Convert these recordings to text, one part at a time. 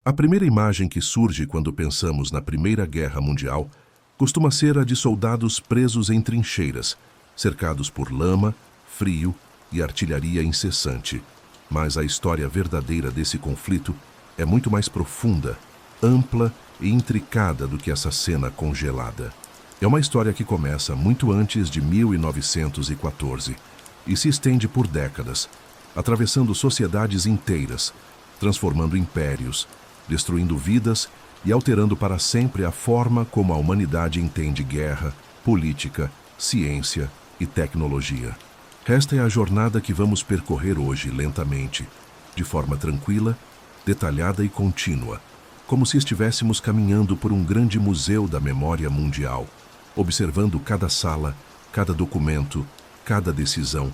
A primeira imagem que surge quando pensamos na Primeira Guerra Mundial costuma ser a de soldados presos em trincheiras, cercados por lama, frio e artilharia incessante. Mas a história verdadeira desse conflito é muito mais profunda, ampla e intricada do que essa cena congelada. É uma história que começa muito antes de 1914 e se estende por décadas, atravessando sociedades inteiras, transformando impérios, destruindo vidas e alterando para sempre a forma como a humanidade entende guerra, política, ciência e tecnologia. Esta é a jornada que vamos percorrer hoje lentamente, de forma tranquila, detalhada e contínua, como se estivéssemos caminhando por um grande museu da memória mundial, observando cada sala, cada documento, cada decisão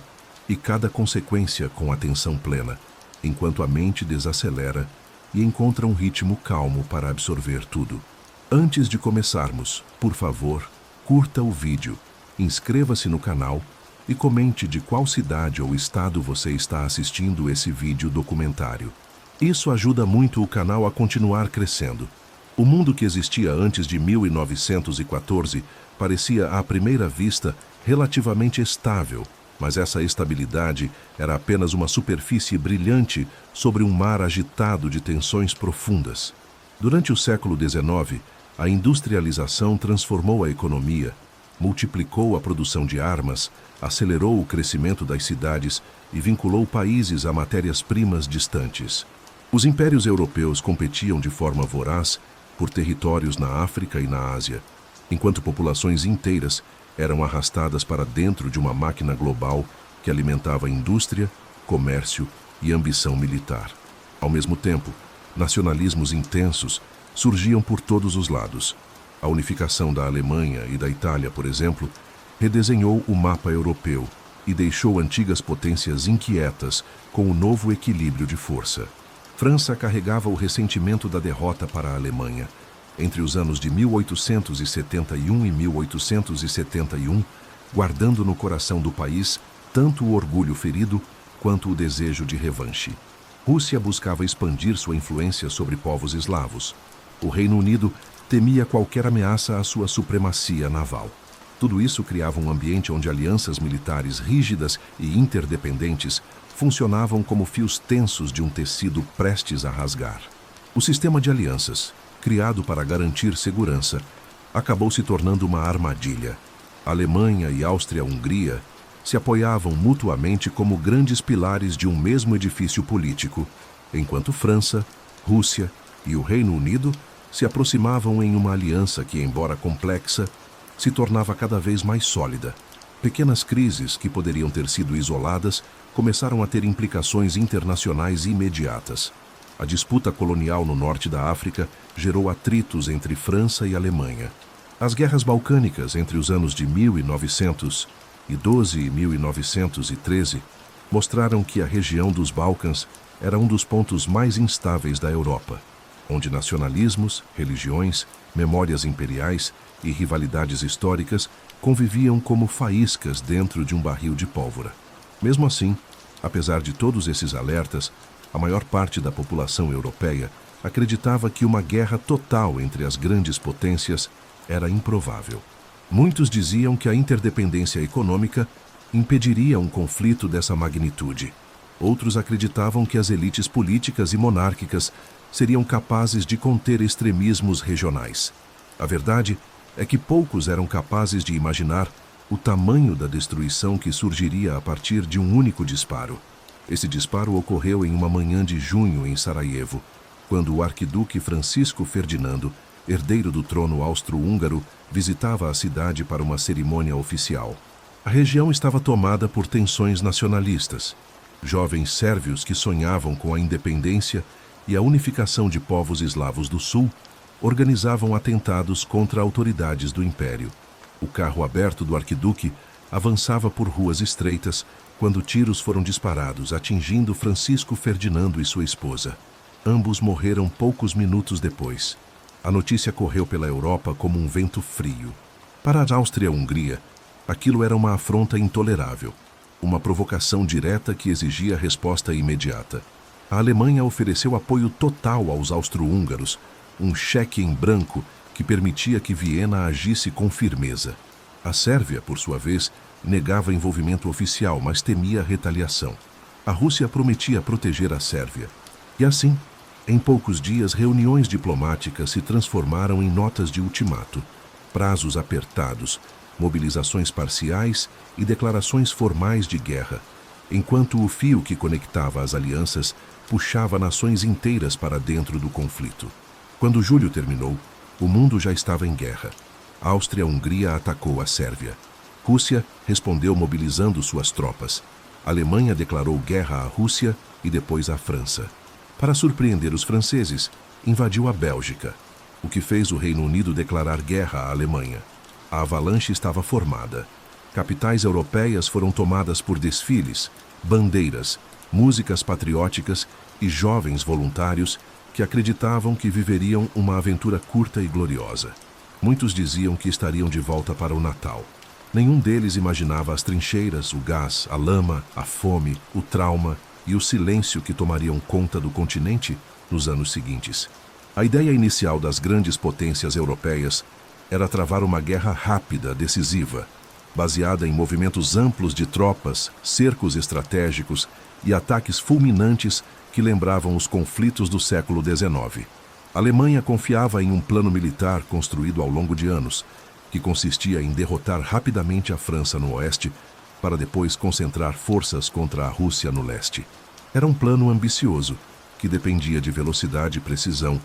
e cada consequência com atenção plena, enquanto a mente desacelera e encontra um ritmo calmo para absorver tudo. Antes de começarmos, por favor, curta o vídeo, inscreva-se no canal e comente de qual cidade ou estado você está assistindo esse vídeo documentário. Isso ajuda muito o canal a continuar crescendo. O mundo que existia antes de 1914 parecia, à primeira vista, relativamente estável, mas essa estabilidade era apenas uma superfície brilhante sobre um mar agitado de tensões profundas. Durante o século XIX, a industrialização transformou a economia, multiplicou a produção de armas, acelerou o crescimento das cidades e vinculou países a matérias-primas distantes. Os impérios europeus competiam de forma voraz por territórios na África e na Ásia, enquanto populações inteiras eram arrastadas para dentro de uma máquina global que alimentava indústria, comércio e ambição militar. Ao mesmo tempo, nacionalismos intensos surgiam por todos os lados. A unificação da Alemanha e da Itália, por exemplo, redesenhou o mapa europeu e deixou antigas potências inquietas com o novo equilíbrio de força. França carregava o ressentimento da derrota para a Alemanha. Entre os anos de 1871 e 1871, guardando no coração do país tanto o orgulho ferido quanto o desejo de revanche. Rússia buscava expandir sua influência sobre povos eslavos. O Reino Unido temia qualquer ameaça à sua supremacia naval. Tudo isso criava um ambiente onde alianças militares rígidas e interdependentes funcionavam como fios tensos de um tecido prestes a rasgar. O sistema de alianças, criado para garantir segurança, acabou se tornando uma armadilha. Alemanha e Áustria-Hungria se apoiavam mutuamente como grandes pilares de um mesmo edifício político, enquanto França, Rússia e o Reino Unido se aproximavam em uma aliança que, embora complexa, se tornava cada vez mais sólida. Pequenas crises que poderiam ter sido isoladas começaram a ter implicações internacionais imediatas. A disputa colonial no norte da África gerou atritos entre França e Alemanha. As guerras balcânicas entre os anos de 1912 e 1913 mostraram que a região dos Balcãs era um dos pontos mais instáveis da Europa, onde nacionalismos, religiões, memórias imperiais e rivalidades históricas conviviam como faíscas dentro de um barril de pólvora. Mesmo assim, apesar de todos esses alertas, a maior parte da população europeia acreditava que uma guerra total entre as grandes potências era improvável. Muitos diziam que a interdependência econômica impediria um conflito dessa magnitude. Outros acreditavam que as elites políticas e monárquicas seriam capazes de conter extremismos regionais. A verdade é que poucos eram capazes de imaginar o tamanho da destruição que surgiria a partir de um único disparo. Esse disparo ocorreu em uma manhã de junho em Sarajevo, quando o arquiduque Francisco Ferdinando, herdeiro do trono austro-húngaro, visitava a cidade para uma cerimônia oficial. A região estava tomada por tensões nacionalistas. Jovens sérvios que sonhavam com a independência e a unificação de povos eslavos do sul organizavam atentados contra autoridades do império. O carro aberto do arquiduque avançava por ruas estreitas quando tiros foram disparados, atingindo Francisco Ferdinando e sua esposa. Ambos morreram poucos minutos depois. A notícia correu pela Europa como um vento frio. Para a Áustria-Hungria, aquilo era uma afronta intolerável, uma provocação direta que exigia resposta imediata. A Alemanha ofereceu apoio total aos austro-húngaros, um cheque em branco que permitia que Viena agisse com firmeza. A Sérvia, por sua vez, negava envolvimento oficial, mas temia retaliação. A Rússia prometia proteger a Sérvia. E assim, em poucos dias, reuniões diplomáticas se transformaram em notas de ultimato, prazos apertados, mobilizações parciais e declarações formais de guerra, enquanto o fio que conectava as alianças puxava nações inteiras para dentro do conflito. Quando julho terminou, o mundo já estava em guerra. A Áustria-Hungria atacou a Sérvia. Rússia respondeu mobilizando suas tropas. A Alemanha declarou guerra à Rússia e depois à França. Para surpreender os franceses, invadiu a Bélgica, o que fez o Reino Unido declarar guerra à Alemanha. A avalanche estava formada. Capitais europeias foram tomadas por desfiles, bandeiras, músicas patrióticas e jovens voluntários que acreditavam que viveriam uma aventura curta e gloriosa. Muitos diziam que estariam de volta para o Natal. Nenhum deles imaginava as trincheiras, o gás, a lama, a fome, o trauma e o silêncio que tomariam conta do continente nos anos seguintes. A ideia inicial das grandes potências europeias era travar uma guerra rápida, decisiva, baseada em movimentos amplos de tropas, cercos estratégicos e ataques fulminantes que lembravam os conflitos do século XIX. A Alemanha confiava em um plano militar construído ao longo de anos, que consistia em derrotar rapidamente a França no oeste, para depois concentrar forças contra a Rússia no leste. Era um plano ambicioso, que dependia de velocidade e precisão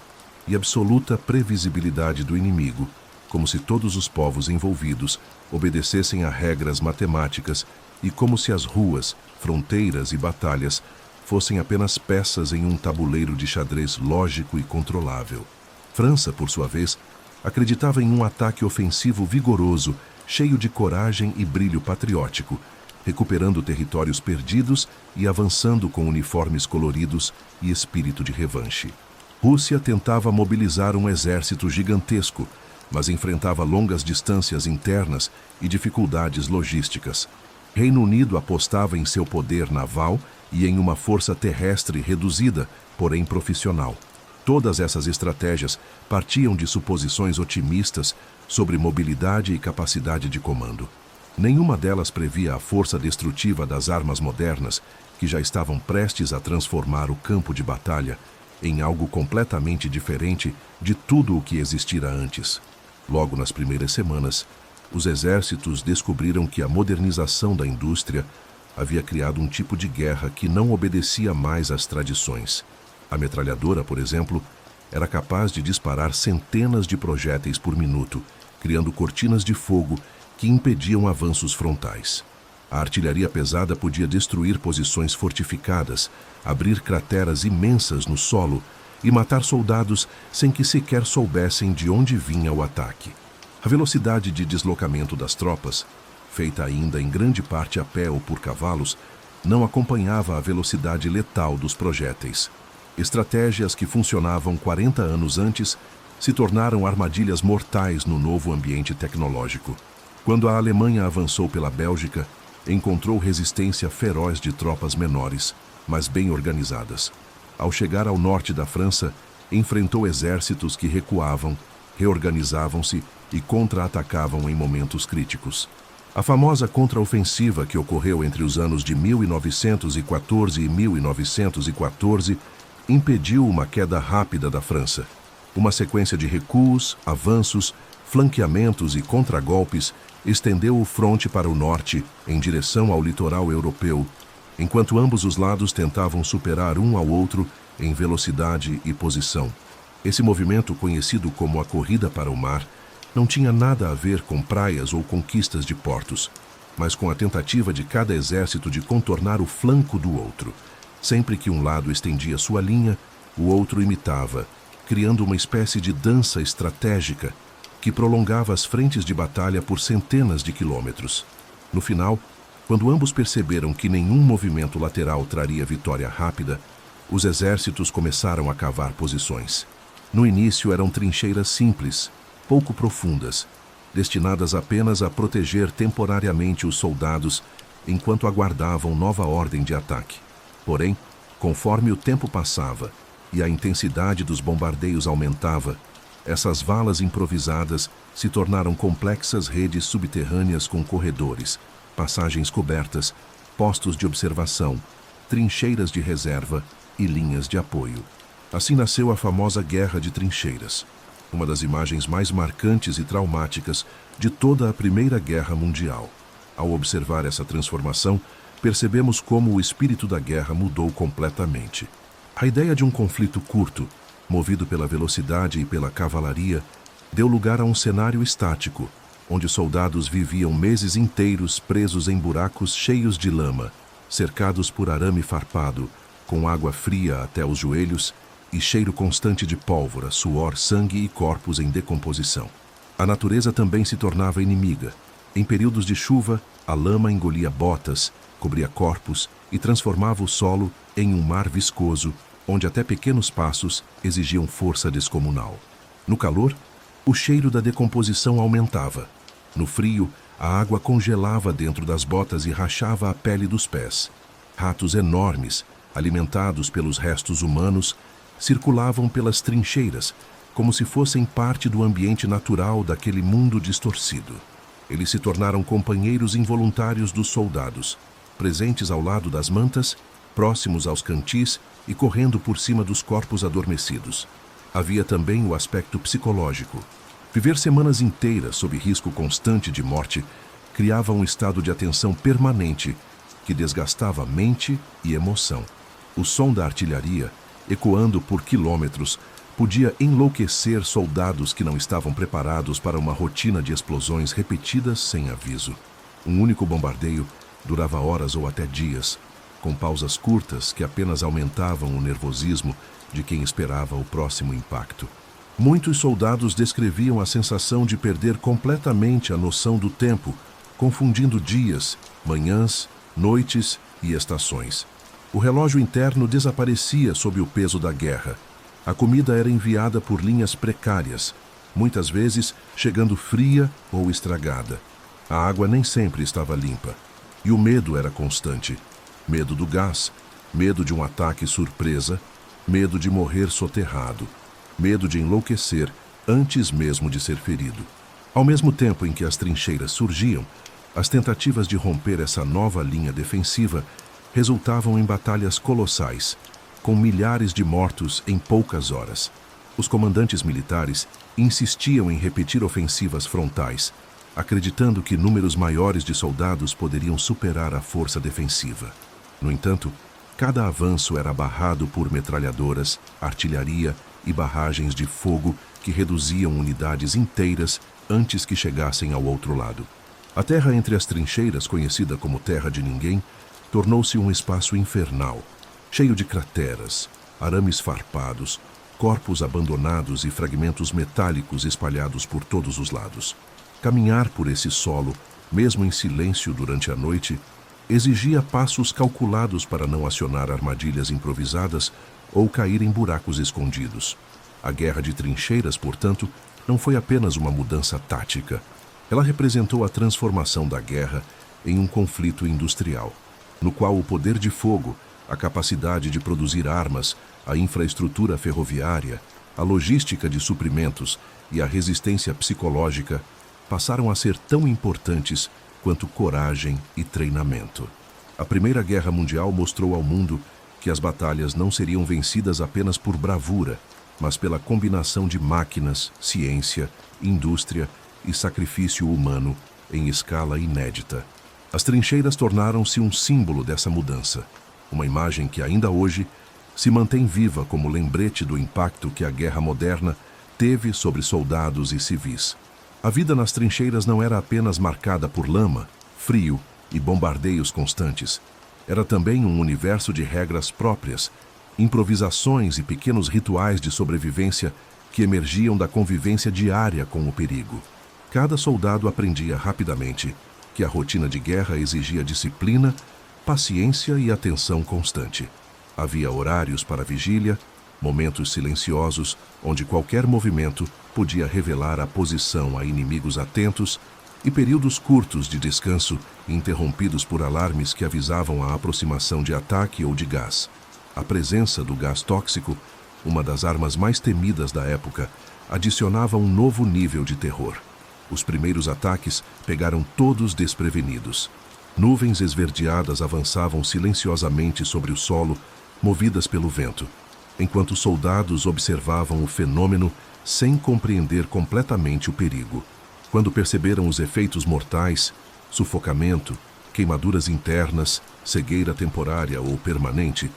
e absoluta previsibilidade do inimigo, como se todos os povos envolvidos obedecessem a regras matemáticas e como se as ruas, fronteiras e batalhas fossem apenas peças em um tabuleiro de xadrez lógico e controlável. França, por sua vez, acreditava em um ataque ofensivo vigoroso, cheio de coragem e brilho patriótico, recuperando territórios perdidos e avançando com uniformes coloridos e espírito de revanche. Rússia tentava mobilizar um exército gigantesco, mas enfrentava longas distâncias internas e dificuldades logísticas. Reino Unido apostava em seu poder naval e em uma força terrestre reduzida, porém profissional. Todas essas estratégias partiam de suposições otimistas sobre mobilidade e capacidade de comando. Nenhuma delas previa a força destrutiva das armas modernas, que já estavam prestes a transformar o campo de batalha em algo completamente diferente de tudo o que existira antes. Logo nas primeiras semanas, os exércitos descobriram que a modernização da indústria havia criado um tipo de guerra que não obedecia mais às tradições. A metralhadora, por exemplo, era capaz de disparar centenas de projéteis por minuto, criando cortinas de fogo que impediam avanços frontais. A artilharia pesada podia destruir posições fortificadas, abrir crateras imensas no solo e matar soldados sem que sequer soubessem de onde vinha o ataque. A velocidade de deslocamento das tropas, feita ainda em grande parte a pé ou por cavalos, não acompanhava a velocidade letal dos projéteis. Estratégias que funcionavam 40 anos antes se tornaram armadilhas mortais no novo ambiente tecnológico. Quando a Alemanha avançou pela Bélgica, encontrou resistência feroz de tropas menores, mas bem organizadas. Ao chegar ao norte da França, enfrentou exércitos que recuavam, reorganizavam-se e contra-atacavam em momentos críticos. A famosa contraofensiva que ocorreu entre os anos de 1914 e 1914 impediu uma queda rápida da França. Uma sequência de recuos, avanços, flanqueamentos e contragolpes estendeu o fronte para o norte, em direção ao litoral europeu, enquanto ambos os lados tentavam superar um ao outro em velocidade e posição. Esse movimento, conhecido como a Corrida para o Mar, não tinha nada a ver com praias ou conquistas de portos, mas com a tentativa de cada exército de contornar o flanco do outro. Sempre que um lado estendia sua linha, o outro imitava, criando uma espécie de dança estratégica que prolongava as frentes de batalha por centenas de quilômetros. No final, quando ambos perceberam que nenhum movimento lateral traria vitória rápida, os exércitos começaram a cavar posições. No início eram trincheiras simples, pouco profundas, destinadas apenas a proteger temporariamente os soldados enquanto aguardavam nova ordem de ataque. Porém, Conforme o tempo passava e a intensidade dos bombardeios aumentava, essas valas improvisadas se tornaram complexas redes subterrâneas com corredores, passagens cobertas, postos de observação, trincheiras de reserva e linhas de apoio. Assim nasceu a famosa Guerra de Trincheiras, uma das imagens mais marcantes e traumáticas de toda a Primeira Guerra Mundial. Ao observar essa transformação, percebemos como o espírito da guerra mudou completamente. A ideia de um conflito curto, movido pela velocidade e pela cavalaria, deu lugar a um cenário estático, onde soldados viviam meses inteiros presos em buracos cheios de lama, cercados por arame farpado, com água fria até os joelhos e cheiro constante de pólvora, suor, sangue e corpos em decomposição. A natureza também se tornava inimiga. Em períodos de chuva, a lama engolia botas, cobria corpos e transformava o solo em um mar viscoso, onde até pequenos passos exigiam força descomunal. No calor, o cheiro da decomposição aumentava. No frio, a água congelava dentro das botas e rachava a pele dos pés. Ratos enormes, alimentados pelos restos humanos, circulavam pelas trincheiras, como se fossem parte do ambiente natural daquele mundo distorcido. Eles se tornaram companheiros involuntários dos soldados, presentes ao lado das mantas, próximos aos cantis e correndo por cima dos corpos adormecidos. Havia também o aspecto psicológico. Viver semanas inteiras sob risco constante de morte criava um estado de atenção permanente que desgastava mente e emoção. O som da artilharia, ecoando por quilômetros, podia enlouquecer soldados que não estavam preparados para uma rotina de explosões repetidas sem aviso. Um único bombardeio durava horas ou até dias, com pausas curtas que apenas aumentavam o nervosismo de quem esperava o próximo impacto. Muitos soldados descreviam a sensação de perder completamente a noção do tempo, confundindo dias, manhãs, noites e estações. O relógio interno desaparecia sob o peso da guerra. A comida era enviada por linhas precárias, muitas vezes chegando fria ou estragada. A água nem sempre estava limpa. E o medo era constante. Medo do gás, medo de um ataque surpresa, medo de morrer soterrado, medo de enlouquecer antes mesmo de ser ferido. Ao mesmo tempo em que as trincheiras surgiam, as tentativas de romper essa nova linha defensiva resultavam em batalhas colossais, com milhares de mortos em poucas horas. Os comandantes militares insistiam em repetir ofensivas frontais, acreditando que números maiores de soldados poderiam superar a força defensiva. No entanto, cada avanço era barrado por metralhadoras, artilharia e barragens de fogo que reduziam unidades inteiras antes que chegassem ao outro lado. A terra entre as trincheiras, conhecida como Terra de Ninguém, tornou-se um espaço infernal, cheio de crateras, arames farpados, corpos abandonados e fragmentos metálicos espalhados por todos os lados. Caminhar por esse solo, mesmo em silêncio durante a noite, exigia passos calculados para não acionar armadilhas improvisadas ou cair em buracos escondidos. A Guerra de Trincheiras, portanto, não foi apenas uma mudança tática. Ela representou a transformação da guerra em um conflito industrial, no qual o poder de fogo, a capacidade de produzir armas, a infraestrutura ferroviária, a logística de suprimentos e a resistência psicológica passaram a ser tão importantes quanto coragem e treinamento. A Primeira Guerra Mundial mostrou ao mundo que as batalhas não seriam vencidas apenas por bravura, mas pela combinação de máquinas, ciência, indústria e sacrifício humano em escala inédita. As trincheiras tornaram-se um símbolo dessa mudança, uma imagem que ainda hoje se mantém viva como lembrete do impacto que a guerra moderna teve sobre soldados e civis. A vida nas trincheiras não era apenas marcada por lama, frio e bombardeios constantes. Era também um universo de regras próprias, improvisações e pequenos rituais de sobrevivência que emergiam da convivência diária com o perigo. Cada soldado aprendia rapidamente que a rotina de guerra exigia disciplina, paciência e atenção constante. Havia horários para vigília, momentos silenciosos onde qualquer movimento podia revelar a posição a inimigos atentos e períodos curtos de descanso interrompidos por alarmes que avisavam a aproximação de ataque ou de gás. A presença do gás tóxico, uma das armas mais temidas da época, adicionava um novo nível de terror. Os primeiros ataques pegaram todos desprevenidos. Nuvens esverdeadas avançavam silenciosamente sobre o solo, movidas pelo vento, enquanto os soldados observavam o fenômeno sem compreender completamente o perigo. Quando perceberam os efeitos mortais, sufocamento, queimaduras internas, cegueira temporária ou permanente,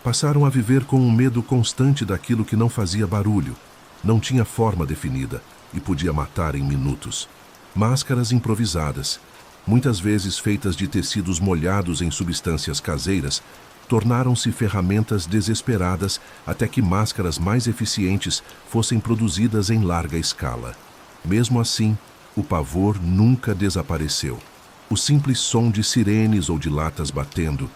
passaram a viver com um medo constante daquilo que não fazia barulho, não tinha forma definida e podia matar em minutos. Máscaras improvisadas, muitas vezes feitas de tecidos molhados em substâncias caseiras, tornaram-se ferramentas desesperadas até que máscaras mais eficientes fossem produzidas em larga escala. Mesmo assim, o pavor nunca desapareceu. O simples som de sirenes ou de latas batendo,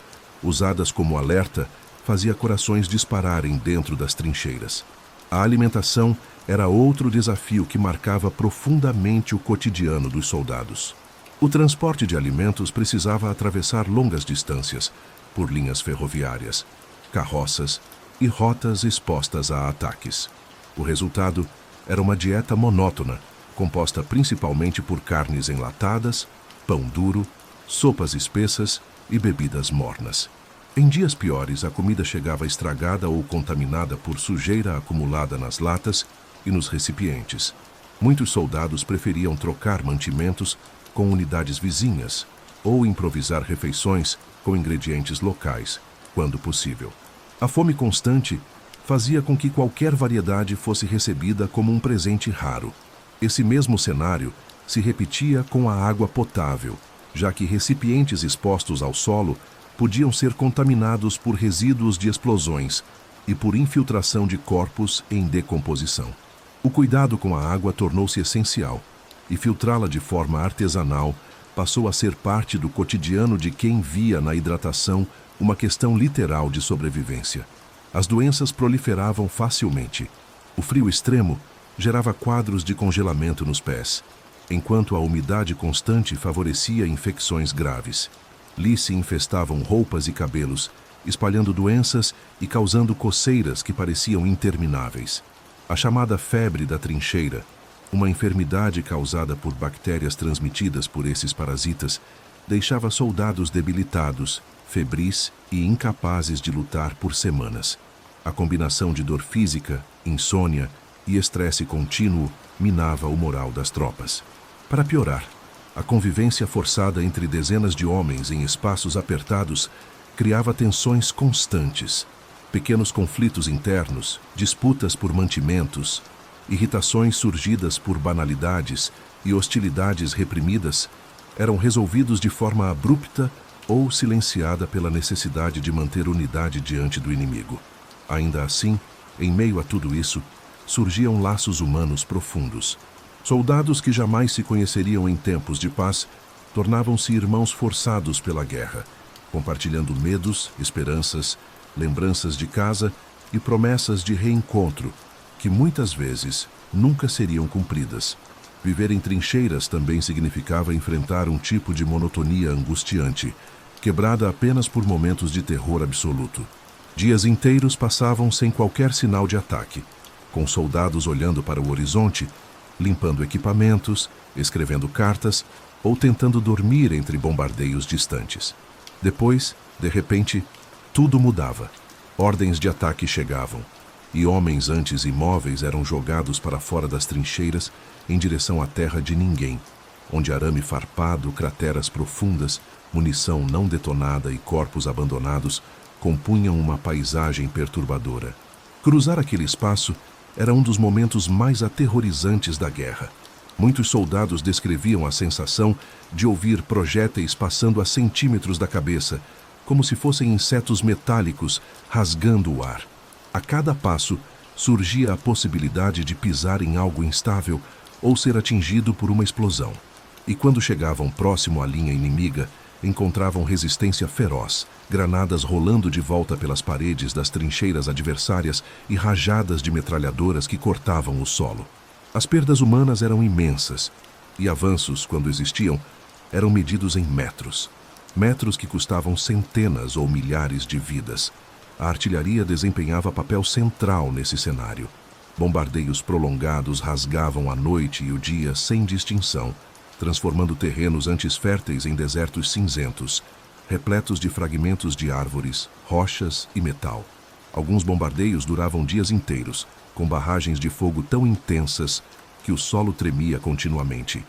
usadas como alerta, fazia corações dispararem dentro das trincheiras. A alimentação era outro desafio que marcava profundamente o cotidiano dos soldados. O transporte de alimentos precisava atravessar longas distâncias, por linhas ferroviárias, carroças e rotas expostas a ataques. O resultado era uma dieta monótona, composta principalmente por carnes enlatadas, pão duro, sopas espessas e bebidas mornas. Em dias piores, a comida chegava estragada ou contaminada por sujeira acumulada nas latas e nos recipientes. Muitos soldados preferiam trocar mantimentos com unidades vizinhas ou improvisar refeições com ingredientes locais, quando possível. A fome constante fazia com que qualquer variedade fosse recebida como um presente raro. Esse mesmo cenário se repetia com a água potável, já que recipientes expostos ao solo podiam ser contaminados por resíduos de explosões e por infiltração de corpos em decomposição. O cuidado com a água tornou-se essencial, e filtrá-la de forma artesanal passou a ser parte do cotidiano de quem via na hidratação uma questão literal de sobrevivência. As doenças proliferavam facilmente. O frio extremo gerava quadros de congelamento nos pés, enquanto a umidade constante favorecia infecções graves. Lice infestavam roupas e cabelos, espalhando doenças e causando coceiras que pareciam intermináveis. A chamada febre da trincheira, uma enfermidade causada por bactérias transmitidas por esses parasitas, deixava soldados debilitados, febris e incapazes de lutar por semanas. A combinação de dor física, insônia e estresse contínuo minava o moral das tropas. Para piorar, a convivência forçada entre dezenas de homens em espaços apertados criava tensões constantes. Pequenos conflitos internos, disputas por mantimentos, irritações surgidas por banalidades e hostilidades reprimidas eram resolvidos de forma abrupta ou silenciada pela necessidade de manter unidade diante do inimigo. Ainda assim, em meio a tudo isso, surgiam laços humanos profundos. Soldados que jamais se conheceriam em tempos de paz tornavam-se irmãos forçados pela guerra, compartilhando medos, esperanças, lembranças de casa e promessas de reencontro, que muitas vezes nunca seriam cumpridas. Viver em trincheiras também significava enfrentar um tipo de monotonia angustiante, quebrada apenas por momentos de terror absoluto. Dias inteiros passavam sem qualquer sinal de ataque, com soldados olhando para o horizonte, limpando equipamentos, escrevendo cartas ou tentando dormir entre bombardeios distantes. Depois, de repente, tudo mudava. Ordens de ataque chegavam, e homens antes imóveis eram jogados para fora das trincheiras em direção à terra de ninguém, onde arame farpado, crateras profundas, munição não detonada e corpos abandonados compunham uma paisagem perturbadora. Cruzar aquele espaço era um dos momentos mais aterrorizantes da guerra. Muitos soldados descreviam a sensação de ouvir projéteis passando a centímetros da cabeça, como se fossem insetos metálicos rasgando o ar. A cada passo, surgia a possibilidade de pisar em algo instável ou ser atingido por uma explosão. E quando chegavam próximo à linha inimiga, encontravam resistência feroz, granadas rolando de volta pelas paredes das trincheiras adversárias e rajadas de metralhadoras que cortavam o solo. As perdas humanas eram imensas, e avanços, quando existiam, eram medidos em metros. Metros que custavam centenas ou milhares de vidas. a artilharia desempenhava papel central nesse cenário. Bombardeios prolongados rasgavam a noite e o dia sem distinção, transformando terrenos antes férteis em desertos cinzentos, repletos de fragmentos de árvores, rochas e metal. Alguns bombardeios duravam dias inteiros, com barragens de fogo tão intensas que o solo tremia continuamente.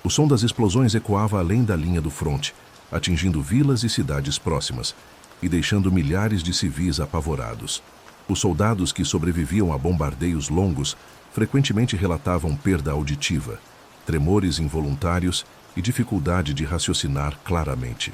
O som das explosões ecoava além da linha do fronte, atingindo vilas e cidades próximas e deixando milhares de civis apavorados. Os soldados que sobreviviam a bombardeios longos frequentemente relatavam perda auditiva, tremores involuntários e dificuldade de raciocinar claramente.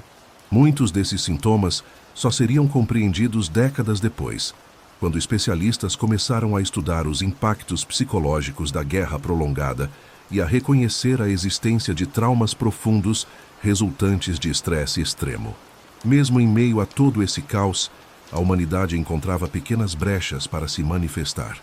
Muitos desses sintomas só seriam compreendidos décadas depois, quando especialistas começaram a estudar os impactos psicológicos da guerra prolongada e a reconhecer a existência de traumas profundos resultantes de estresse extremo. Mesmo em meio a todo esse caos, a humanidade encontrava pequenas brechas para se manifestar.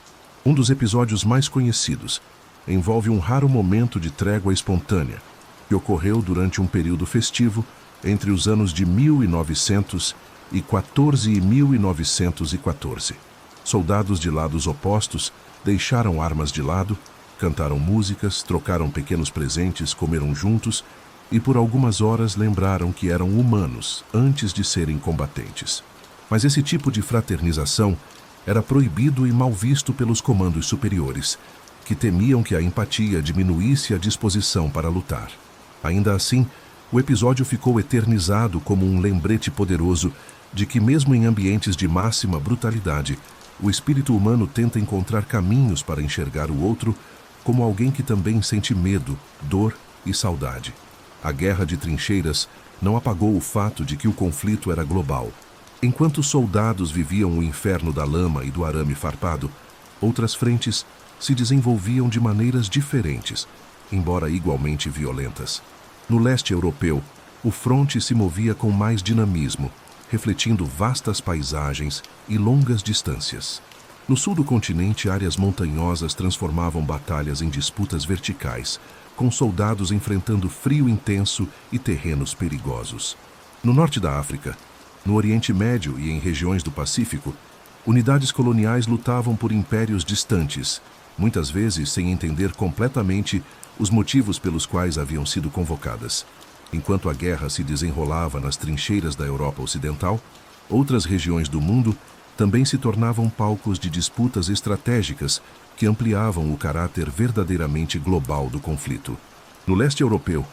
Um dos episódios mais conhecidos envolve um raro momento de trégua espontânea que ocorreu durante um período festivo entre os anos de 1914 e 1914. Soldados de lados opostos deixaram armas de lado, cantaram músicas, trocaram pequenos presentes, comeram juntos e por algumas horas lembraram que eram humanos antes de serem combatentes. Mas esse tipo de fraternização era proibido e mal visto pelos comandos superiores, que temiam que a empatia diminuísse a disposição para lutar. Ainda assim, o episódio ficou eternizado como um lembrete poderoso de que, mesmo em ambientes de máxima brutalidade, o espírito humano tenta encontrar caminhos para enxergar o outro como alguém que também sente medo, dor e saudade. A guerra de trincheiras não apagou o fato de que o conflito era global. Enquanto os soldados viviam o inferno da lama e do arame farpado, outras frentes se desenvolviam de maneiras diferentes, embora igualmente violentas. No leste europeu, o fronte se movia com mais dinamismo, refletindo vastas paisagens e longas distâncias. No sul do continente, áreas montanhosas transformavam batalhas em disputas verticais, com soldados enfrentando frio intenso e terrenos perigosos. No norte da África, no Oriente Médio e em regiões do Pacífico, unidades coloniais lutavam por impérios distantes, muitas vezes sem entender completamente os motivos pelos quais haviam sido convocadas. Enquanto a guerra se desenrolava nas trincheiras da Europa Ocidental, outras regiões do mundo também se tornavam palcos de disputas estratégicas que ampliavam o caráter verdadeiramente global do conflito. No leste europeu,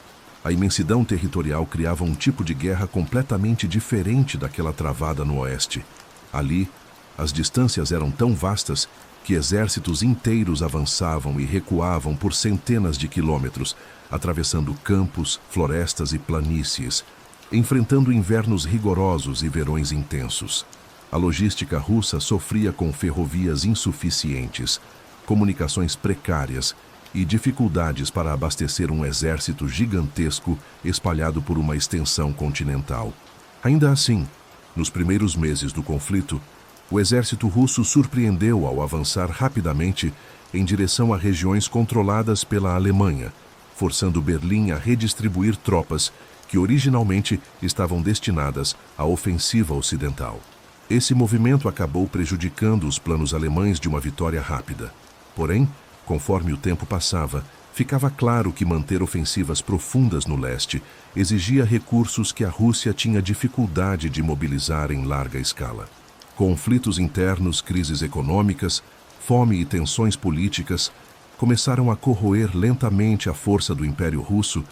a imensidão territorial criava um tipo de guerra completamente diferente daquela travada no oeste. Ali, as distâncias eram tão vastas que exércitos inteiros avançavam e recuavam por centenas de quilômetros, atravessando campos, florestas e planícies, enfrentando invernos rigorosos e verões intensos. A logística russa sofria com ferrovias insuficientes, comunicações precárias e dificuldades para abastecer um exército gigantesco espalhado por uma extensão continental. Ainda assim, nos primeiros meses do conflito, o exército russo surpreendeu ao avançar rapidamente em direção a regiões controladas pela Alemanha, forçando Berlim a redistribuir tropas que originalmente estavam destinadas à ofensiva ocidental. Esse movimento acabou prejudicando os planos alemães de uma vitória rápida. Porém, conforme o tempo passava, ficava claro que manter ofensivas profundas no leste exigia recursos que a Rússia tinha dificuldade de mobilizar em larga escala. Conflitos internos, crises econômicas, fome e tensões políticas começaram a corroer lentamente a força do Império Russo,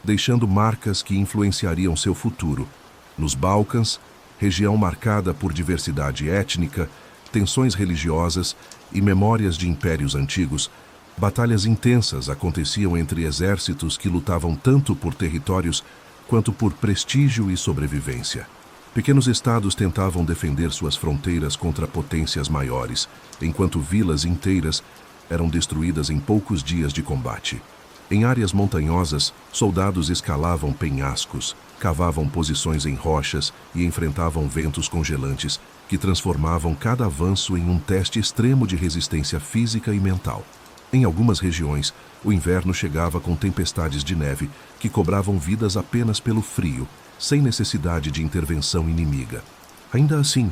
deixando marcas que influenciariam seu futuro. Nos Balcãs, região marcada por diversidade étnica, tensões religiosas e memórias de impérios antigos, batalhas intensas aconteciam entre exércitos que lutavam tanto por territórios quanto por prestígio e sobrevivência. Pequenos estados tentavam defender suas fronteiras contra potências maiores, enquanto vilas inteiras eram destruídas em poucos dias de combate. Em áreas montanhosas, soldados escalavam penhascos, cavavam posições em rochas e enfrentavam ventos congelantes que transformavam cada avanço em um teste extremo de resistência física e mental. Em algumas regiões, o inverno chegava com tempestades de neve que cobravam vidas apenas pelo frio, sem necessidade de intervenção inimiga. Ainda assim,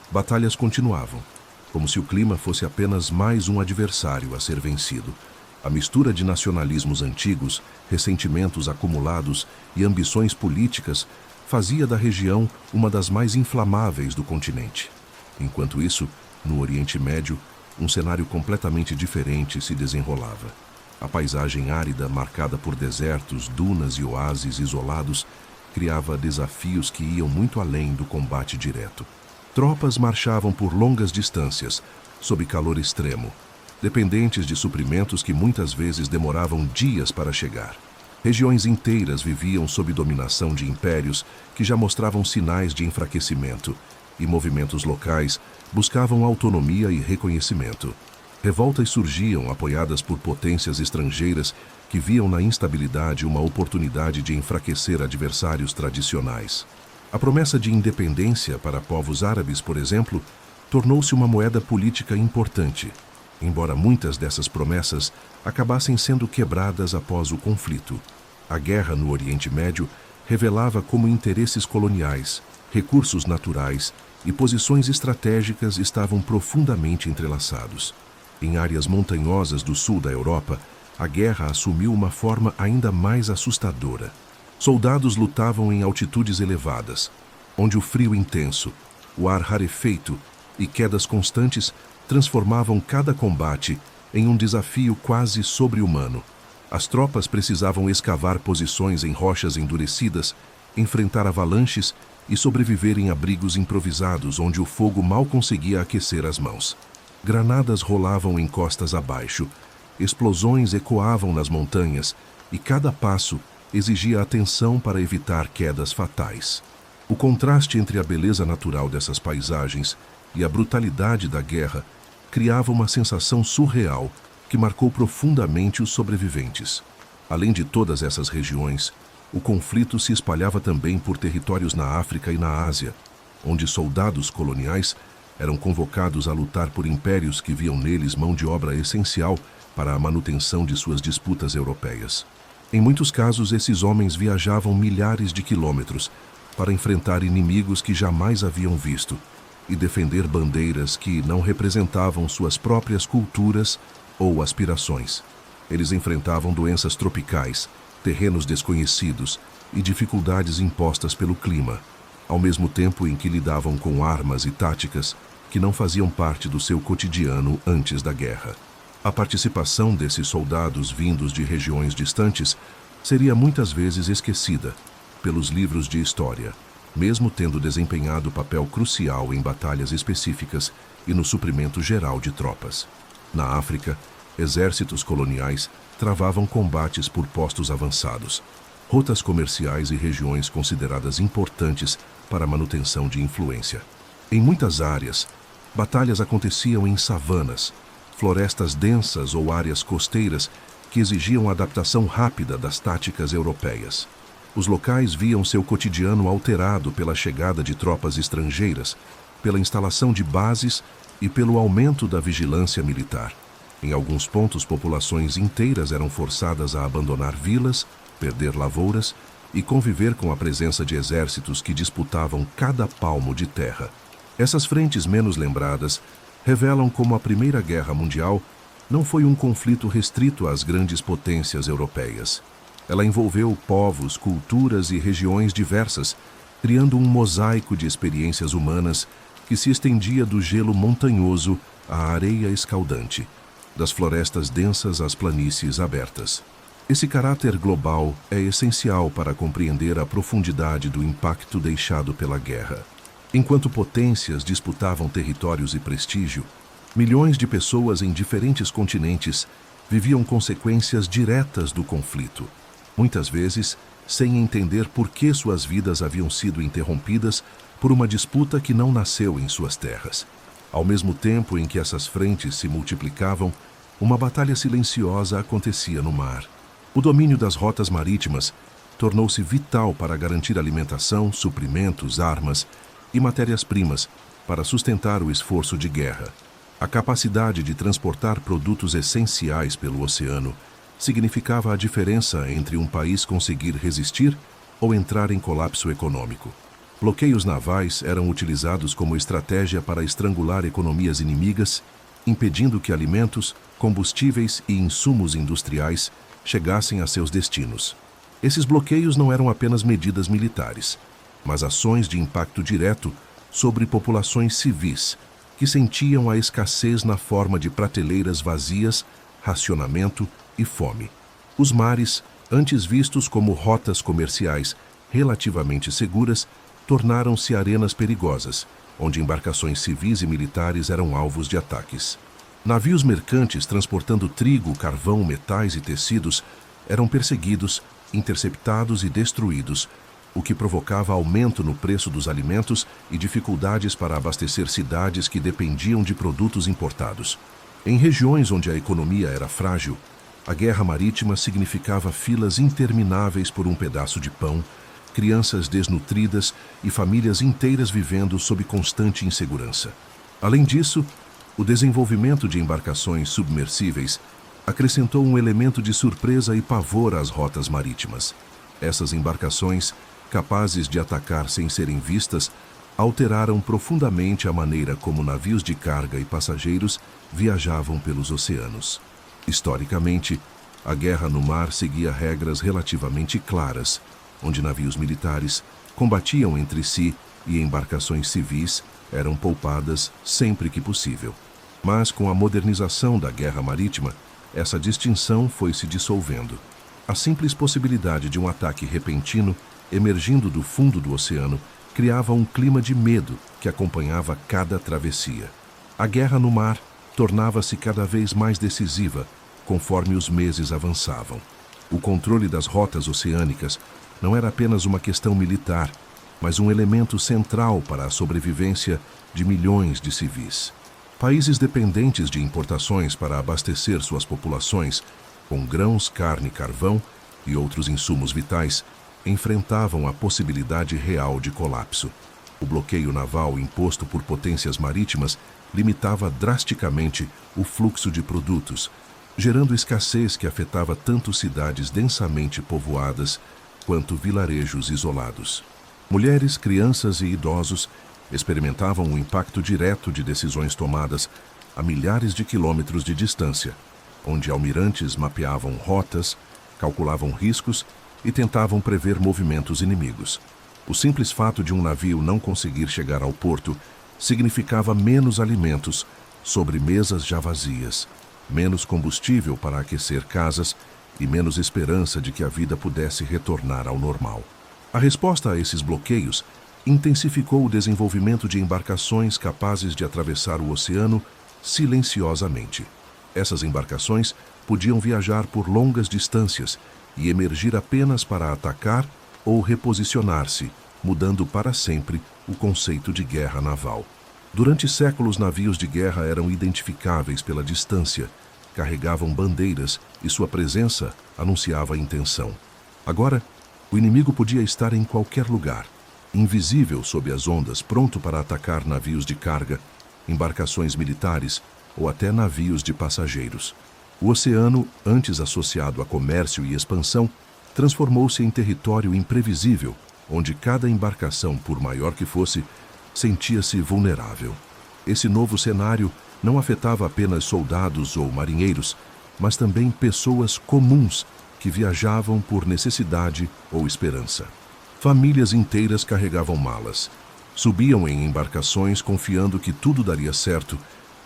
Batalhas continuavam, como se o clima fosse apenas mais um adversário a ser vencido. A mistura de nacionalismos antigos, ressentimentos acumulados e ambições políticas fazia da região uma das mais inflamáveis do continente. Enquanto isso, no Oriente Médio, um cenário completamente diferente se desenrolava. A paisagem árida, marcada por desertos, dunas e oásis isolados, criava desafios que iam muito além do combate direto. Tropas marchavam por longas distâncias, sob calor extremo, dependentes de suprimentos que muitas vezes demoravam dias para chegar. Regiões inteiras viviam sob dominação de impérios que já mostravam sinais de enfraquecimento, e movimentos locais buscavam autonomia e reconhecimento. Revoltas surgiam apoiadas por potências estrangeiras que viam na instabilidade uma oportunidade de enfraquecer adversários tradicionais. A promessa de independência para povos árabes, por exemplo, tornou-se uma moeda política importante, embora muitas dessas promessas acabassem sendo quebradas após o conflito. A guerra no Oriente Médio revelava como interesses coloniais, recursos naturais e posições estratégicas estavam profundamente entrelaçados. Em áreas montanhosas do sul da Europa, a guerra assumiu uma forma ainda mais assustadora. Soldados lutavam em altitudes elevadas, onde o frio intenso, o ar rarefeito e quedas constantes transformavam cada combate em um desafio quase sobre-humano. As tropas precisavam escavar posições em rochas endurecidas, enfrentar avalanches e sobreviver em abrigos improvisados onde o fogo mal conseguia aquecer as mãos. Granadas rolavam em costas abaixo, explosões ecoavam nas montanhas e cada passo exigia atenção para evitar quedas fatais. O contraste entre a beleza natural dessas paisagens e a brutalidade da guerra criava uma sensação surreal que marcou profundamente os sobreviventes. Além de todas essas regiões, o conflito se espalhava também por territórios na África e na Ásia, onde soldados coloniais eram convocados a lutar por impérios que viam neles mão de obra essencial para a manutenção de suas disputas europeias. Em muitos casos, esses homens viajavam milhares de quilômetros para enfrentar inimigos que jamais haviam visto e defender bandeiras que não representavam suas próprias culturas ou aspirações. Eles enfrentavam doenças tropicais, terrenos desconhecidos e dificuldades impostas pelo clima, ao mesmo tempo em que lidavam com armas e táticas que não faziam parte do seu cotidiano antes da guerra. A participação desses soldados vindos de regiões distantes seria muitas vezes esquecida pelos livros de história, mesmo tendo desempenhado papel crucial em batalhas específicas e no suprimento geral de tropas. Na África, exércitos coloniais travavam combates por postos avançados, rotas comerciais e regiões consideradas importantes para a manutenção de influência. Em muitas áreas, batalhas aconteciam em savanas, florestas densas ou áreas costeiras que exigiam adaptação rápida das táticas europeias. Os locais viam seu cotidiano alterado pela chegada de tropas estrangeiras, pela instalação de bases e pelo aumento da vigilância militar. Em alguns pontos, populações inteiras eram forçadas a abandonar vilas, perder lavouras e conviver com a presença de exércitos que disputavam cada palmo de terra. Essas frentes menos lembradas revelam como a Primeira Guerra Mundial não foi um conflito restrito às grandes potências europeias. Ela envolveu povos, culturas e regiões diversas, criando um mosaico de experiências humanas que se estendia do gelo montanhoso à areia escaldante, das florestas densas às planícies abertas. Esse caráter global é essencial para compreender a profundidade do impacto deixado pela guerra. Enquanto potências disputavam territórios e prestígio, milhões de pessoas em diferentes continentes viviam consequências diretas do conflito, muitas vezes sem entender por que suas vidas haviam sido interrompidas por uma disputa que não nasceu em suas terras. Ao mesmo tempo em que essas frentes se multiplicavam, uma batalha silenciosa acontecia no mar. O domínio das rotas marítimas tornou-se vital para garantir alimentação, suprimentos, armas e matérias-primas para sustentar o esforço de guerra. A capacidade de transportar produtos essenciais pelo oceano significava a diferença entre um país conseguir resistir ou entrar em colapso econômico. Bloqueios navais eram utilizados como estratégia para estrangular economias inimigas, impedindo que alimentos, combustíveis e insumos industriais chegassem a seus destinos. Esses bloqueios não eram apenas medidas militares, mas ações de impacto direto sobre populações civis, que sentiam a escassez na forma de prateleiras vazias, racionamento e fome. Os mares, antes vistos como rotas comerciais relativamente seguras, tornaram-se arenas perigosas, onde embarcações civis e militares eram alvos de ataques. Navios mercantes transportando trigo, carvão, metais e tecidos eram perseguidos, interceptados e destruídos, o que provocava aumento no preço dos alimentos e dificuldades para abastecer cidades que dependiam de produtos importados. Em regiões onde a economia era frágil, a guerra marítima significava filas intermináveis por um pedaço de pão, crianças desnutridas e famílias inteiras vivendo sob constante insegurança. Além disso, o desenvolvimento de embarcações submersíveis acrescentou um elemento de surpresa e pavor às rotas marítimas. Essas embarcações, capazes de atacar sem serem vistas, alteraram profundamente a maneira como navios de carga e passageiros viajavam pelos oceanos. Historicamente, a guerra no mar seguia regras relativamente claras, onde navios militares combatiam entre si e embarcações civis eram poupadas sempre que possível. Mas com a modernização da guerra marítima, essa distinção foi se dissolvendo. A simples possibilidade de um ataque repentino emergindo do fundo do oceano criava um clima de medo que acompanhava cada travessia. A guerra no mar tornava-se cada vez mais decisiva conforme os meses avançavam. O controle das rotas oceânicas não era apenas uma questão militar, mas um elemento central para a sobrevivência de milhões de civis. Países dependentes de importações para abastecer suas populações, com grãos, carne, carvão e outros insumos vitais, enfrentavam a possibilidade real de colapso. O bloqueio naval imposto por potências marítimas limitava drasticamente o fluxo de produtos, gerando escassez que afetava tanto cidades densamente povoadas quanto vilarejos isolados. Mulheres, crianças e idosos experimentavam o impacto direto de decisões tomadas a milhares de quilômetros de distância, onde almirantes mapeavam rotas, calculavam riscos e tentavam prever movimentos inimigos. O simples fato de um navio não conseguir chegar ao porto significava menos alimentos sobre mesas já vazias, menos combustível para aquecer casas e menos esperança de que a vida pudesse retornar ao normal. A resposta a esses bloqueios intensificou o desenvolvimento de embarcações capazes de atravessar o oceano silenciosamente. Essas embarcações podiam viajar por longas distâncias e emergir apenas para atacar ou reposicionar-se, mudando para sempre o conceito de guerra naval. Durante séculos, navios de guerra eram identificáveis pela distância, carregavam bandeiras e sua presença anunciava a intenção. Agora, o inimigo podia estar em qualquer lugar, invisível sob as ondas, pronto para atacar navios de carga, embarcações militares ou até navios de passageiros. O oceano, antes associado a comércio e expansão, transformou-se em território imprevisível, onde cada embarcação, por maior que fosse, sentia-se vulnerável. Esse novo cenário não afetava apenas soldados ou marinheiros, mas também pessoas comuns que viajavam por necessidade ou esperança. Famílias inteiras carregavam malas, subiam em embarcações confiando que tudo daria certo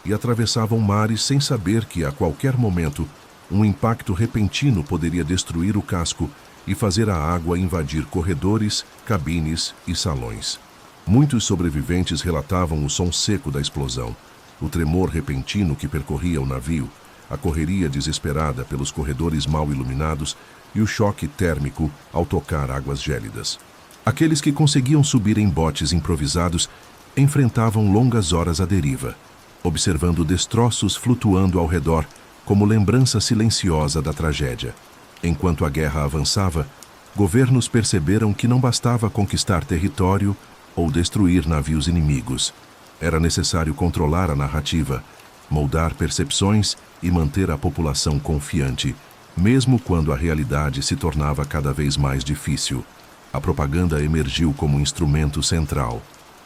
e atravessavam mares sem saber que, a qualquer momento, um impacto repentino poderia destruir o casco e fazer a água invadir corredores, cabines e salões. Muitos sobreviventes relatavam o som seco da explosão, o tremor repentino que percorria o navio, a correria desesperada pelos corredores mal iluminados e o choque térmico ao tocar águas gélidas. Aqueles que conseguiam subir em botes improvisados enfrentavam longas horas à deriva, observando destroços flutuando ao redor como lembrança silenciosa da tragédia. Enquanto a guerra avançava, governos perceberam que não bastava conquistar território ou destruir navios inimigos. Era necessário controlar a narrativa, moldar percepções e manter a população confiante, mesmo quando a realidade se tornava cada vez mais difícil. A propaganda emergiu como instrumento central.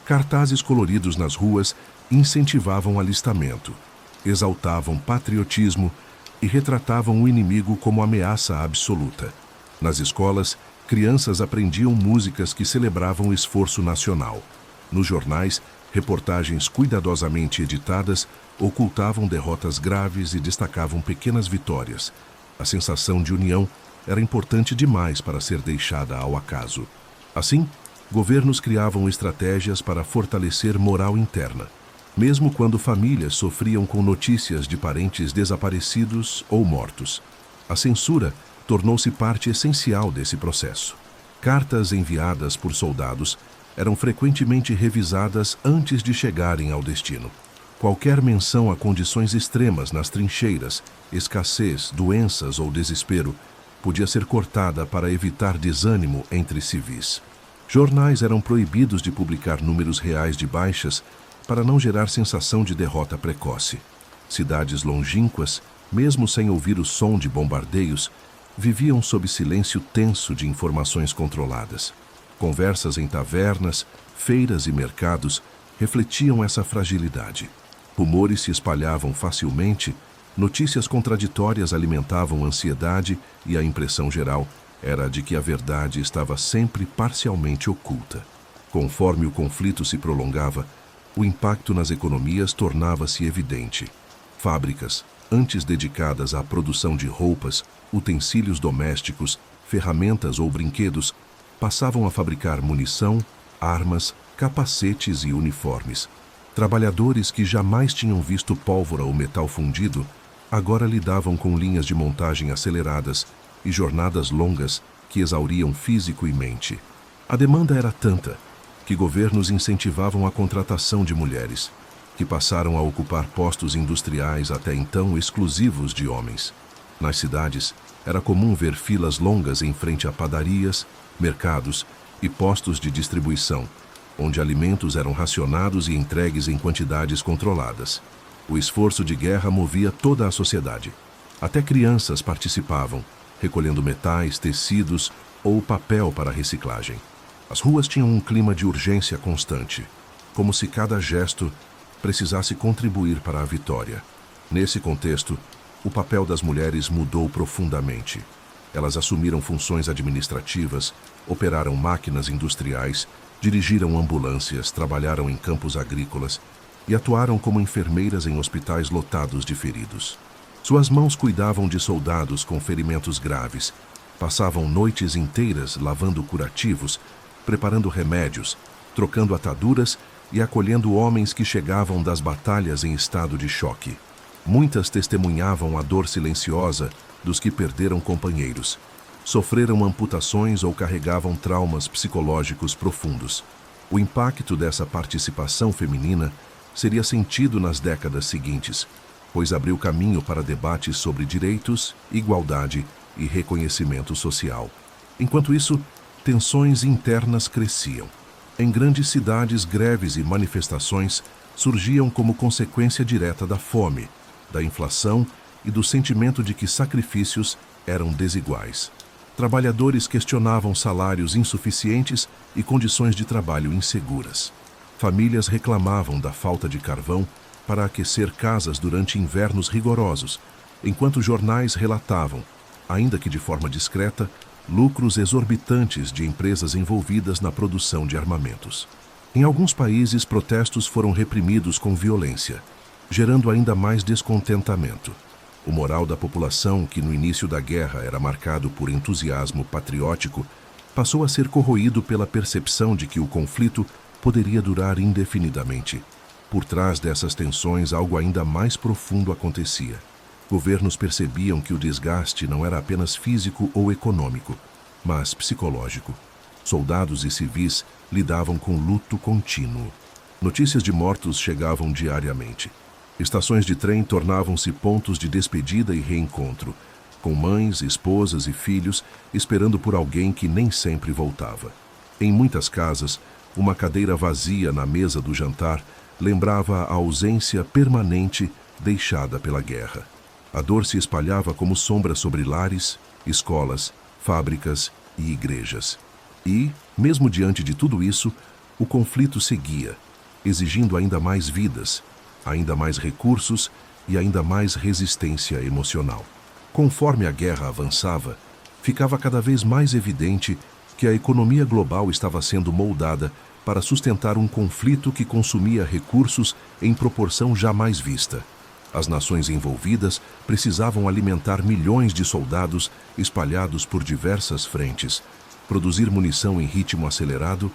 Cartazes coloridos nas ruas incentivavam o alistamento, exaltavam patriotismo e retratavam o inimigo como ameaça absoluta. Nas escolas, crianças aprendiam músicas que celebravam o esforço nacional. Nos jornais, reportagens cuidadosamente editadas ocultavam derrotas graves e destacavam pequenas vitórias. A sensação de união era importante demais para ser deixada ao acaso. Assim, governos criavam estratégias para fortalecer moral interna, mesmo quando famílias sofriam com notícias de parentes desaparecidos ou mortos. A censura tornou-se parte essencial desse processo. Cartas enviadas por soldados eram frequentemente revisadas antes de chegarem ao destino. Qualquer menção a condições extremas nas trincheiras, escassez, doenças ou desespero, podia ser cortada para evitar desânimo entre civis. Jornais eram proibidos de publicar números reais de baixas para não gerar sensação de derrota precoce. Cidades longínquas, mesmo sem ouvir o som de bombardeios, viviam sob silêncio tenso de informações controladas. Conversas em tavernas, feiras e mercados refletiam essa fragilidade. Rumores se espalhavam facilmente, notícias contraditórias alimentavam ansiedade e a impressão geral era de que a verdade estava sempre parcialmente oculta. Conforme o conflito se prolongava, o impacto nas economias tornava-se evidente. Fábricas, antes dedicadas à produção de roupas, utensílios domésticos, ferramentas ou brinquedos, passavam a fabricar munição, armas, capacetes e uniformes. Trabalhadores que jamais tinham visto pólvora ou metal fundido, agora lidavam com linhas de montagem aceleradas e jornadas longas que exauriam físico e mente. A demanda era tanta que governos incentivavam a contratação de mulheres, que passaram a ocupar postos industriais até então exclusivos de homens. Nas cidades, era comum ver filas longas em frente a padarias, mercados e postos de distribuição, onde alimentos eram racionados e entregues em quantidades controladas. O esforço de guerra movia toda a sociedade. Até crianças participavam, recolhendo metais, tecidos ou papel para reciclagem. As ruas tinham um clima de urgência constante, como se cada gesto precisasse contribuir para a vitória. Nesse contexto, o papel das mulheres mudou profundamente. Elas assumiram funções administrativas, operaram máquinas industriais, dirigiram ambulâncias, trabalharam em campos agrícolas e atuaram como enfermeiras em hospitais lotados de feridos. Suas mãos cuidavam de soldados com ferimentos graves, passavam noites inteiras lavando curativos, preparando remédios, trocando ataduras e acolhendo homens que chegavam das batalhas em estado de choque. Muitas testemunhavam a dor silenciosa dos que perderam companheiros, sofreram amputações ou carregavam traumas psicológicos profundos. O impacto dessa participação feminina seria sentido nas décadas seguintes, pois abriu caminho para debates sobre direitos, igualdade e reconhecimento social. Enquanto isso, tensões internas cresciam. Em grandes cidades, greves e manifestações surgiam como consequência direta da fome, da inflação e do sentimento de que sacrifícios eram desiguais. Trabalhadores questionavam salários insuficientes e condições de trabalho inseguras. Famílias reclamavam da falta de carvão para aquecer casas durante invernos rigorosos, enquanto jornais relatavam, ainda que de forma discreta, lucros exorbitantes de empresas envolvidas na produção de armamentos. Em alguns países, protestos foram reprimidos com violência, gerando ainda mais descontentamento. O moral da população, que no início da guerra era marcado por entusiasmo patriótico, passou a ser corroído pela percepção de que o conflito poderia durar indefinidamente. Por trás dessas tensões, algo ainda mais profundo acontecia. Governos percebiam que o desgaste não era apenas físico ou econômico, mas psicológico. Soldados e civis lidavam com luto contínuo. Notícias de mortos chegavam diariamente. Estações de trem tornavam-se pontos de despedida e reencontro, com mães, esposas e filhos esperando por alguém que nem sempre voltava. Em muitas casas, uma cadeira vazia na mesa do jantar lembrava a ausência permanente deixada pela guerra. A dor se espalhava como sombra sobre lares, escolas, fábricas e igrejas. E, mesmo diante de tudo isso, o conflito seguia, exigindo ainda mais vidas, ainda mais recursos e ainda mais resistência emocional. Conforme a guerra avançava, ficava cada vez mais evidente que a economia global estava sendo moldada para sustentar um conflito que consumia recursos em proporção jamais vista. As nações envolvidas precisavam alimentar milhões de soldados espalhados por diversas frentes, produzir munição em ritmo acelerado,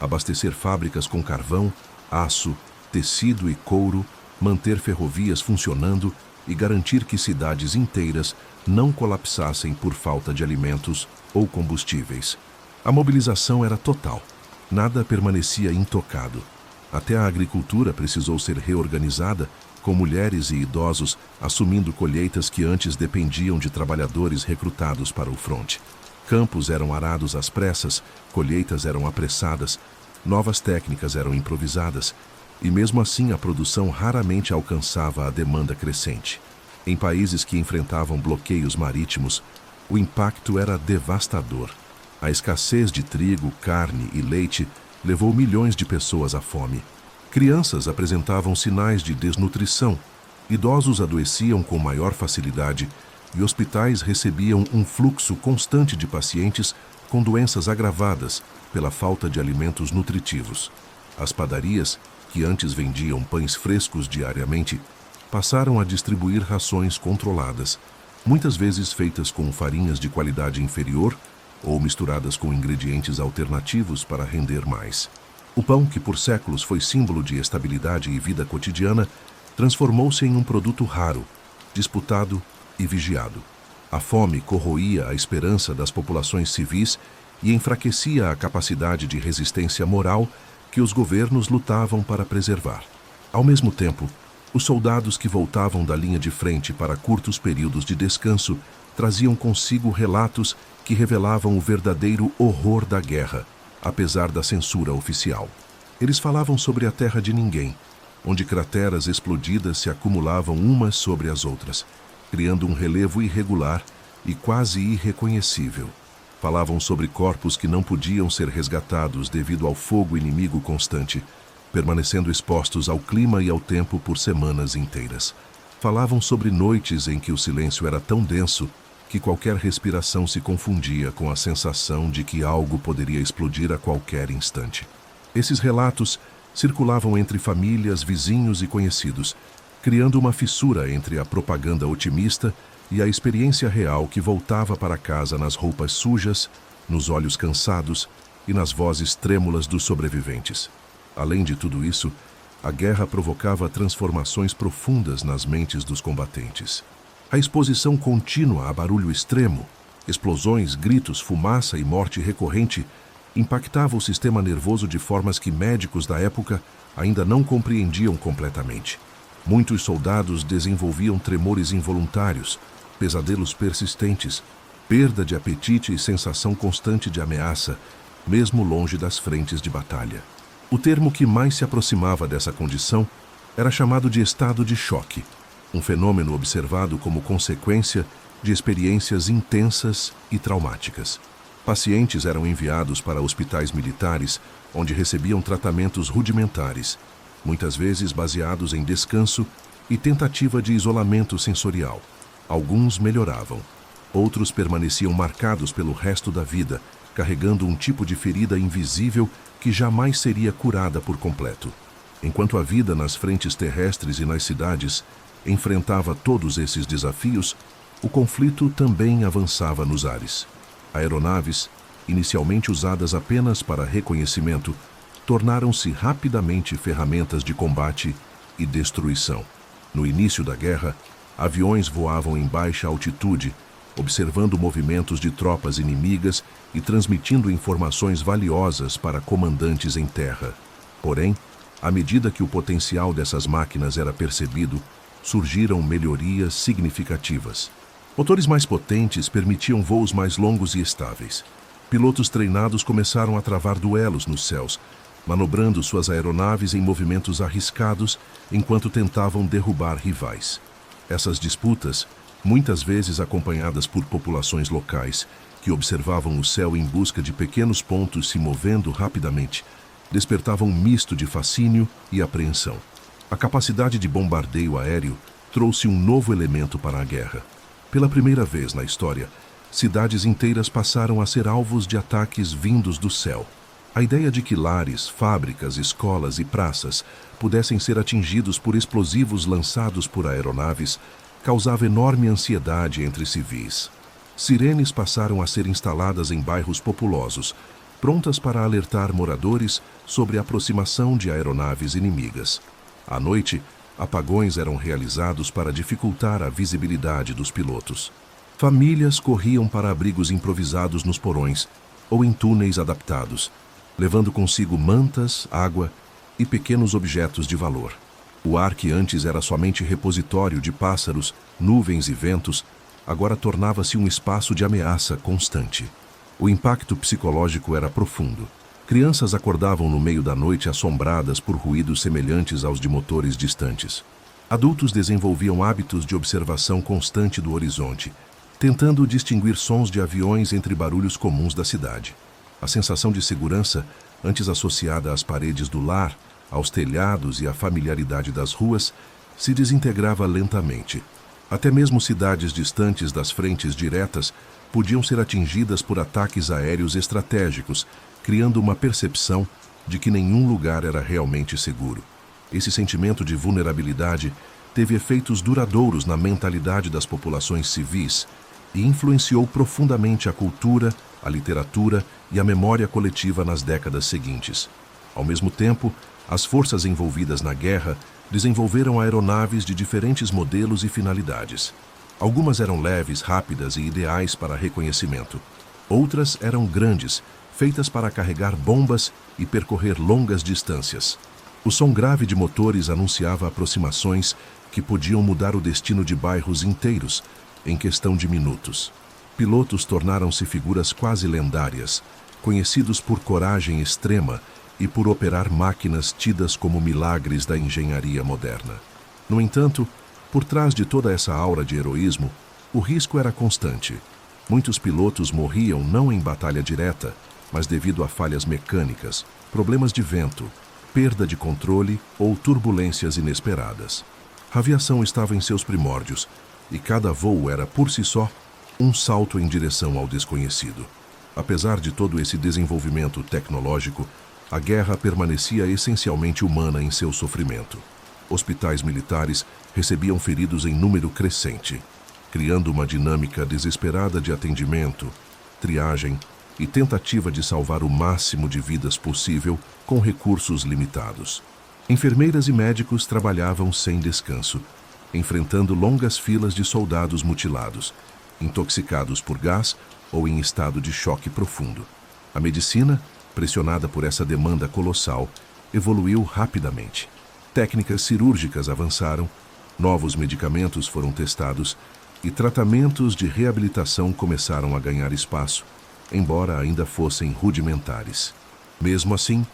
abastecer fábricas com carvão, aço, tecido e couro, manter ferrovias funcionando e garantir que cidades inteiras não colapsassem por falta de alimentos ou combustíveis. A mobilização era total. Nada permanecia intocado. Até a agricultura precisou ser reorganizada, com mulheres e idosos assumindo colheitas que antes dependiam de trabalhadores recrutados para o fronte. Campos eram arados às pressas, colheitas eram apressadas, novas técnicas eram improvisadas, e mesmo assim a produção raramente alcançava a demanda crescente. Em países que enfrentavam bloqueios marítimos, o impacto era devastador. A escassez de trigo, carne e leite levou milhões de pessoas à fome. Crianças apresentavam sinais de desnutrição, idosos adoeciam com maior facilidade e hospitais recebiam um fluxo constante de pacientes com doenças agravadas pela falta de alimentos nutritivos. As padarias, que antes vendiam pães frescos diariamente, passaram a distribuir rações controladas, muitas vezes feitas com farinhas de qualidade inferior ou misturadas com ingredientes alternativos para render mais. O pão, que por séculos foi símbolo de estabilidade e vida cotidiana, transformou-se em um produto raro, disputado e vigiado. A fome corroía a esperança das populações civis e enfraquecia a capacidade de resistência moral que os governos lutavam para preservar. Ao mesmo tempo, os soldados que voltavam da linha de frente para curtos períodos de descanso traziam consigo relatos que revelavam o verdadeiro horror da guerra, apesar da censura oficial. Eles falavam sobre a terra de ninguém, onde crateras explodidas se acumulavam umas sobre as outras, criando um relevo irregular e quase irreconhecível. Falavam sobre corpos que não podiam ser resgatados devido ao fogo inimigo constante, permanecendo expostos ao clima e ao tempo por semanas inteiras. Falavam sobre noites em que o silêncio era tão denso que qualquer respiração se confundia com a sensação de que algo poderia explodir a qualquer instante. Esses relatos circulavam entre famílias, vizinhos e conhecidos, criando uma fissura entre a propaganda otimista e a experiência real que voltava para casa nas roupas sujas, nos olhos cansados e nas vozes trêmulas dos sobreviventes. Além de tudo isso, a guerra provocava transformações profundas nas mentes dos combatentes. A exposição contínua a barulho extremo, explosões, gritos, fumaça e morte recorrente impactava o sistema nervoso de formas que médicos da época ainda não compreendiam completamente. Muitos soldados desenvolviam tremores involuntários, pesadelos persistentes, perda de apetite e sensação constante de ameaça, mesmo longe das frentes de batalha. O termo que mais se aproximava dessa condição era chamado de estado de choque, um fenômeno observado como consequência de experiências intensas e traumáticas. Pacientes eram enviados para hospitais militares, onde recebiam tratamentos rudimentares, muitas vezes baseados em descanso e tentativa de isolamento sensorial. Alguns melhoravam, outros permaneciam marcados pelo resto da vida, carregando um tipo de ferida invisível que jamais seria curada por completo. Enquanto a vida nas frentes terrestres e nas cidades enfrentava todos esses desafios, o conflito também avançava nos ares. Aeronaves, inicialmente usadas apenas para reconhecimento, tornaram-se rapidamente ferramentas de combate e destruição. No início da guerra, aviões voavam em baixa altitude, observando movimentos de tropas inimigas e transmitindo informações valiosas para comandantes em terra. Porém, à medida que o potencial dessas máquinas era percebido, surgiram melhorias significativas. Motores mais potentes permitiam voos mais longos e estáveis. Pilotos treinados começaram a travar duelos nos céus, manobrando suas aeronaves em movimentos arriscados enquanto tentavam derrubar rivais. Essas disputas, muitas vezes acompanhadas por populações locais, que observavam o céu em busca de pequenos pontos se movendo rapidamente, despertavam um misto de fascínio e apreensão. A capacidade de bombardeio aéreo trouxe um novo elemento para a guerra. Pela primeira vez na história, cidades inteiras passaram a ser alvos de ataques vindos do céu. A ideia de que lares, fábricas, escolas e praças pudessem ser atingidos por explosivos lançados por aeronaves causava enorme ansiedade entre civis. Sirenes passaram a ser instaladas em bairros populosos, prontas para alertar moradores sobre a aproximação de aeronaves inimigas. À noite, apagões eram realizados para dificultar a visibilidade dos pilotos. Famílias corriam para abrigos improvisados nos porões ou em túneis adaptados, levando consigo mantas, água e pequenos objetos de valor. O ar que antes era somente repositório de pássaros, nuvens e ventos, agora tornava-se um espaço de ameaça constante. O impacto psicológico era profundo. Crianças acordavam no meio da noite assombradas por ruídos semelhantes aos de motores distantes. Adultos desenvolviam hábitos de observação constante do horizonte, tentando distinguir sons de aviões entre barulhos comuns da cidade. A sensação de segurança, antes associada às paredes do lar, aos telhados e à familiaridade das ruas, se desintegrava lentamente. Até mesmo cidades distantes das frentes diretas podiam ser atingidas por ataques aéreos estratégicos, criando uma percepção de que nenhum lugar era realmente seguro. Esse sentimento de vulnerabilidade teve efeitos duradouros na mentalidade das populações civis e influenciou profundamente a cultura, a literatura e a memória coletiva nas décadas seguintes. Ao mesmo tempo, as forças envolvidas na guerra desenvolveram aeronaves de diferentes modelos e finalidades. Algumas eram leves, rápidas e ideais para reconhecimento. Outras eram grandes, feitas para carregar bombas e percorrer longas distâncias. O som grave de motores anunciava aproximações que podiam mudar o destino de bairros inteiros em questão de minutos. Pilotos tornaram-se figuras quase lendárias, conhecidos por coragem extrema e por operar máquinas tidas como milagres da engenharia moderna. No entanto, por trás de toda essa aura de heroísmo, o risco era constante. Muitos pilotos morriam não em batalha direta, mas devido a falhas mecânicas, problemas de vento, perda de controle ou turbulências inesperadas. A aviação estava em seus primórdios, e cada voo era, por si só, um salto em direção ao desconhecido. Apesar de todo esse desenvolvimento tecnológico, a guerra permanecia essencialmente humana em seu sofrimento. Hospitais militares recebiam feridos em número crescente, criando uma dinâmica desesperada de atendimento, triagem e tentativa de salvar o máximo de vidas possível com recursos limitados. Enfermeiras e médicos trabalhavam sem descanso, enfrentando longas filas de soldados mutilados, intoxicados por gás ou em estado de choque profundo. A medicina, pressionada por essa demanda colossal, evoluiu rapidamente. Técnicas cirúrgicas avançaram, novos medicamentos foram testados e tratamentos de reabilitação começaram a ganhar espaço, embora ainda fossem rudimentares. Mesmo assim,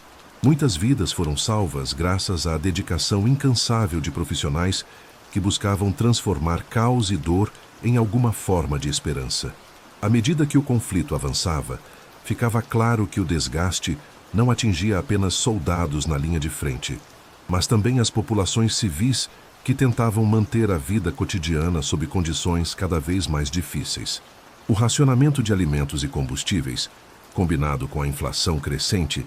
muitas vidas foram salvas graças à dedicação incansável de profissionais que buscavam transformar caos e dor em alguma forma de esperança. À medida que o conflito avançava, ficava claro que o desgaste não atingia apenas soldados na linha de frente, mas também as populações civis que tentavam manter a vida cotidiana sob condições cada vez mais difíceis. O racionamento de alimentos e combustíveis, combinado com a inflação crescente,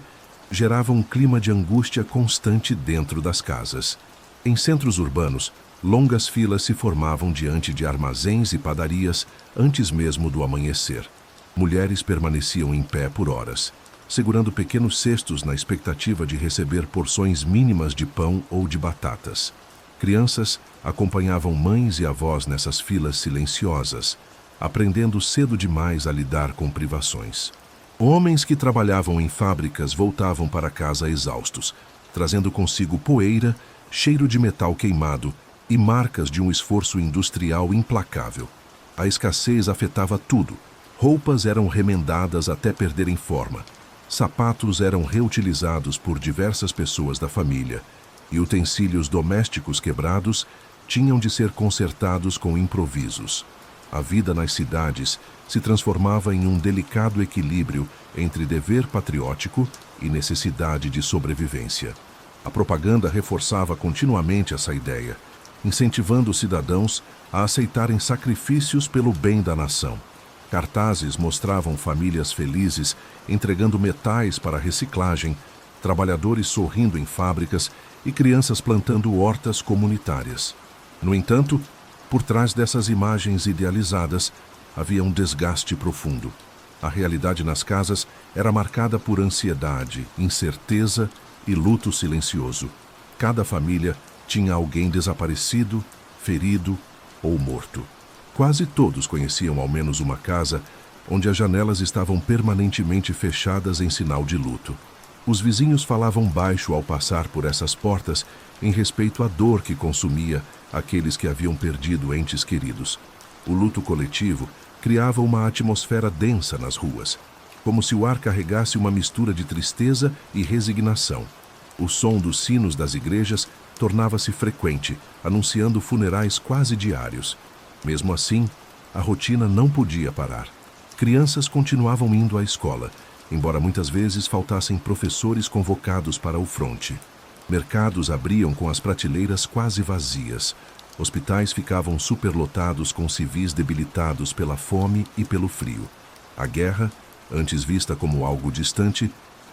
gerava um clima de angústia constante dentro das casas. Em centros urbanos, longas filas se formavam diante de armazéns e padarias antes mesmo do amanhecer. Mulheres permaneciam em pé por horas, segurando pequenos cestos na expectativa de receber porções mínimas de pão ou de batatas. Crianças acompanhavam mães e avós nessas filas silenciosas, aprendendo cedo demais a lidar com privações. Homens que trabalhavam em fábricas voltavam para casa exaustos, trazendo consigo poeira, cheiro de metal queimado e marcas de um esforço industrial implacável. A escassez afetava tudo. Roupas eram remendadas até perderem forma. Sapatos eram reutilizados por diversas pessoas da família e utensílios domésticos quebrados tinham de ser consertados com improvisos. A vida nas cidades se transformava em um delicado equilíbrio entre dever patriótico e necessidade de sobrevivência. A propaganda reforçava continuamente essa ideia, incentivando os cidadãos a aceitarem sacrifícios pelo bem da nação. Cartazes mostravam famílias felizes entregando metais para reciclagem, trabalhadores sorrindo em fábricas e crianças plantando hortas comunitárias. No entanto, por trás dessas imagens idealizadas, havia um desgaste profundo. A realidade nas casas era marcada por ansiedade, incerteza e luto silencioso. Cada família tinha alguém desaparecido, ferido ou morto. Quase todos conheciam ao menos uma casa onde as janelas estavam permanentemente fechadas em sinal de luto. Os vizinhos falavam baixo ao passar por essas portas em respeito à dor que consumia aqueles que haviam perdido entes queridos. O luto coletivo criava uma atmosfera densa nas ruas, como se o ar carregasse uma mistura de tristeza e resignação. O som dos sinos das igrejas tornava-se frequente, anunciando funerais quase diários. Mesmo assim, a rotina não podia parar. Crianças continuavam indo à escola, embora muitas vezes faltassem professores convocados para o fronte. Mercados abriam com as prateleiras quase vazias. Hospitais ficavam superlotados com civis debilitados pela fome e pelo frio. A guerra, antes vista como algo distante,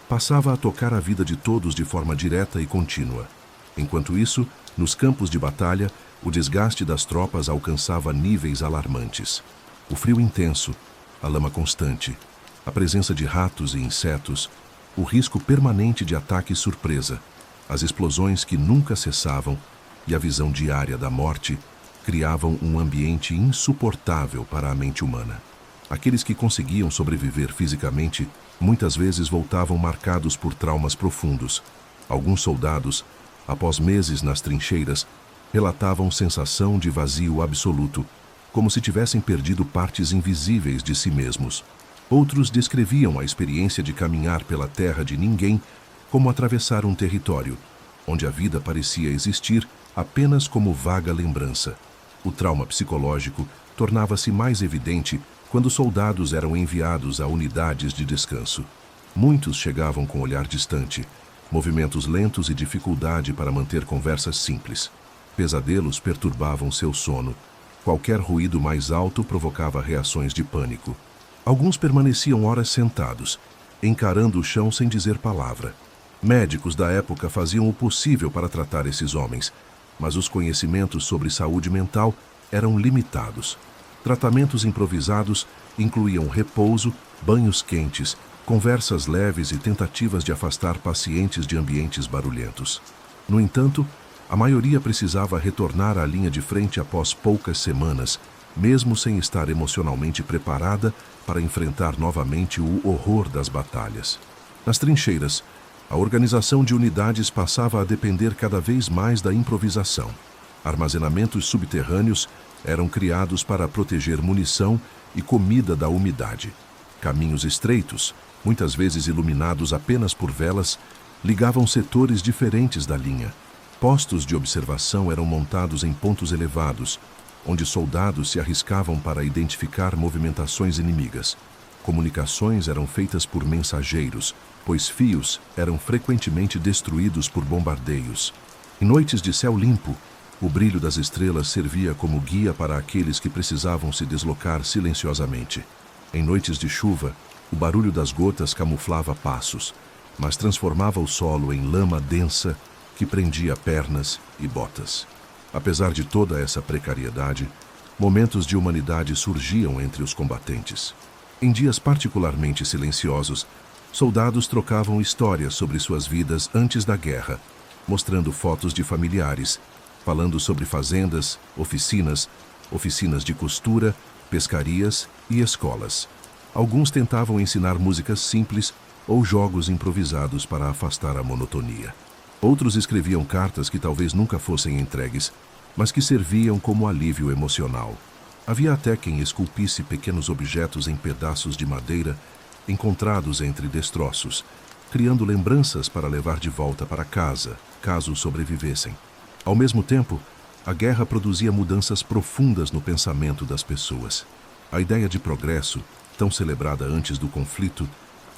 passava a tocar a vida de todos de forma direta e contínua. Enquanto isso, nos campos de batalha, o desgaste das tropas alcançava níveis alarmantes. O frio intenso, a lama constante, a presença de ratos e insetos, o risco permanente de ataque surpresa, as explosões que nunca cessavam e a visão diária da morte criavam um ambiente insuportável para a mente humana. Aqueles que conseguiam sobreviver fisicamente muitas vezes voltavam marcados por traumas profundos. Alguns soldados, após meses nas trincheiras, relatavam sensação de vazio absoluto, como se tivessem perdido partes invisíveis de si mesmos. Outros descreviam a experiência de caminhar pela terra de ninguém como atravessar um território, onde a vida parecia existir apenas como vaga lembrança. O trauma psicológico tornava-se mais evidente quando soldados eram enviados a unidades de descanso. Muitos chegavam com olhar distante, movimentos lentos e dificuldade para manter conversas simples. Pesadelos perturbavam seu sono. Qualquer ruído mais alto provocava reações de pânico. Alguns permaneciam horas sentados, encarando o chão sem dizer palavra. Médicos da época faziam o possível para tratar esses homens, mas os conhecimentos sobre saúde mental eram limitados. Tratamentos improvisados incluíam repouso, banhos quentes, conversas leves e tentativas de afastar pacientes de ambientes barulhentos. No entanto, a maioria precisava retornar à linha de frente após poucas semanas, mesmo sem estar emocionalmente preparada para enfrentar novamente o horror das batalhas. Nas trincheiras, a organização de unidades passava a depender cada vez mais da improvisação. Armazenamentos subterrâneos eram criados para proteger munição e comida da umidade. Caminhos estreitos, muitas vezes iluminados apenas por velas, ligavam setores diferentes da linha. Postos de observação eram montados em pontos elevados, onde soldados se arriscavam para identificar movimentações inimigas. Comunicações eram feitas por mensageiros, pois fios eram frequentemente destruídos por bombardeios. Em noites de céu limpo, o brilho das estrelas servia como guia para aqueles que precisavam se deslocar silenciosamente. Em noites de chuva, o barulho das gotas camuflava passos, mas transformava o solo em lama densa que prendia pernas e botas. Apesar de toda essa precariedade, momentos de humanidade surgiam entre os combatentes. Em dias particularmente silenciosos, soldados trocavam histórias sobre suas vidas antes da guerra, mostrando fotos de familiares, falando sobre fazendas, oficinas de costura, pescarias e escolas. Alguns tentavam ensinar músicas simples ou jogos improvisados para afastar a monotonia. Outros escreviam cartas que talvez nunca fossem entregues, mas que serviam como alívio emocional. Havia até quem esculpisse pequenos objetos em pedaços de madeira encontrados entre destroços, criando lembranças para levar de volta para casa, caso sobrevivessem. Ao mesmo tempo, a guerra produzia mudanças profundas no pensamento das pessoas. A ideia de progresso, tão celebrada antes do conflito,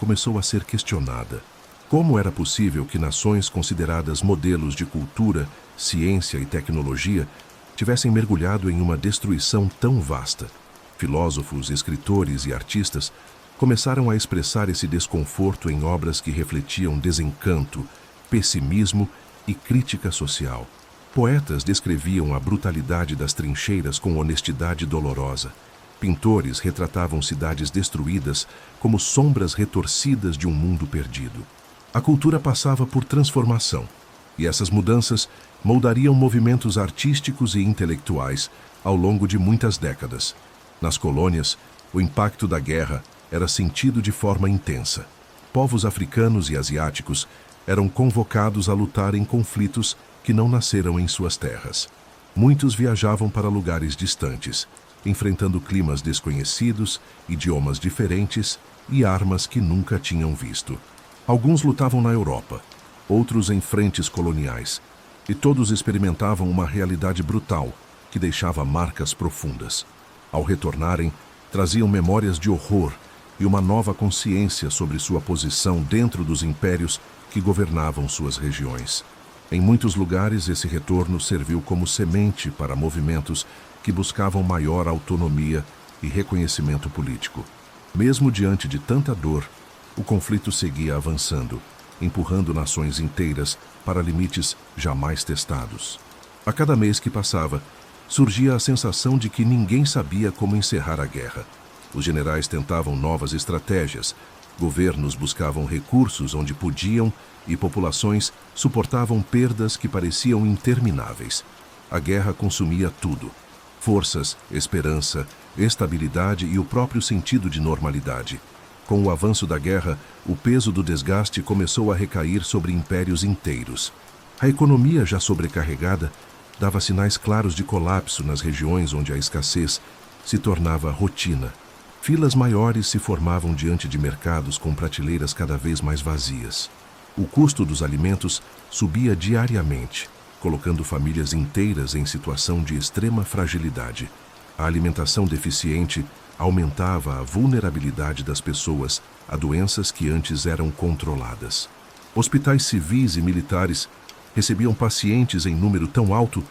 começou a ser questionada. Como era possível que nações consideradas modelos de cultura, ciência e tecnologia tivessem mergulhado em uma destruição tão vasta? Filósofos, escritores e artistas começaram a expressar esse desconforto em obras que refletiam desencanto, pessimismo e crítica social. Poetas descreviam a brutalidade das trincheiras com honestidade dolorosa. Pintores retratavam cidades destruídas como sombras retorcidas de um mundo perdido. A cultura passava por transformação, e essas mudanças moldariam movimentos artísticos e intelectuais ao longo de muitas décadas. Nas colônias, o impacto da guerra era sentido de forma intensa. Povos africanos e asiáticos eram convocados a lutar em conflitos que não nasceram em suas terras. Muitos viajavam para lugares distantes, enfrentando climas desconhecidos, idiomas diferentes e armas que nunca tinham visto. Alguns lutavam na Europa, outros em frentes coloniais, e todos experimentavam uma realidade brutal que deixava marcas profundas. Ao retornarem, traziam memórias de horror e uma nova consciência sobre sua posição dentro dos impérios que governavam suas regiões. Em muitos lugares, esse retorno serviu como semente para movimentos que buscavam maior autonomia e reconhecimento político. Mesmo diante de tanta dor, o conflito seguia avançando, empurrando nações inteiras para limites jamais testados. A cada mês que passava, surgia a sensação de que ninguém sabia como encerrar a guerra. Os generais tentavam novas estratégias, governos buscavam recursos onde podiam e populações suportavam perdas que pareciam intermináveis. A guerra consumia tudo: forças, esperança, estabilidade e o próprio sentido de normalidade. Com o avanço da guerra, o peso do desgaste começou a recair sobre impérios inteiros. A economia, já sobrecarregada, dava sinais claros de colapso nas regiões onde a escassez se tornava rotina. Filas maiores se formavam diante de mercados com prateleiras cada vez mais vazias. O custo dos alimentos subia diariamente, colocando famílias inteiras em situação de extrema fragilidade. A alimentação deficiente aumentava a vulnerabilidade das pessoas a doenças que antes eram controladas. Hospitais civis e militares recebiam pacientes em número tão alto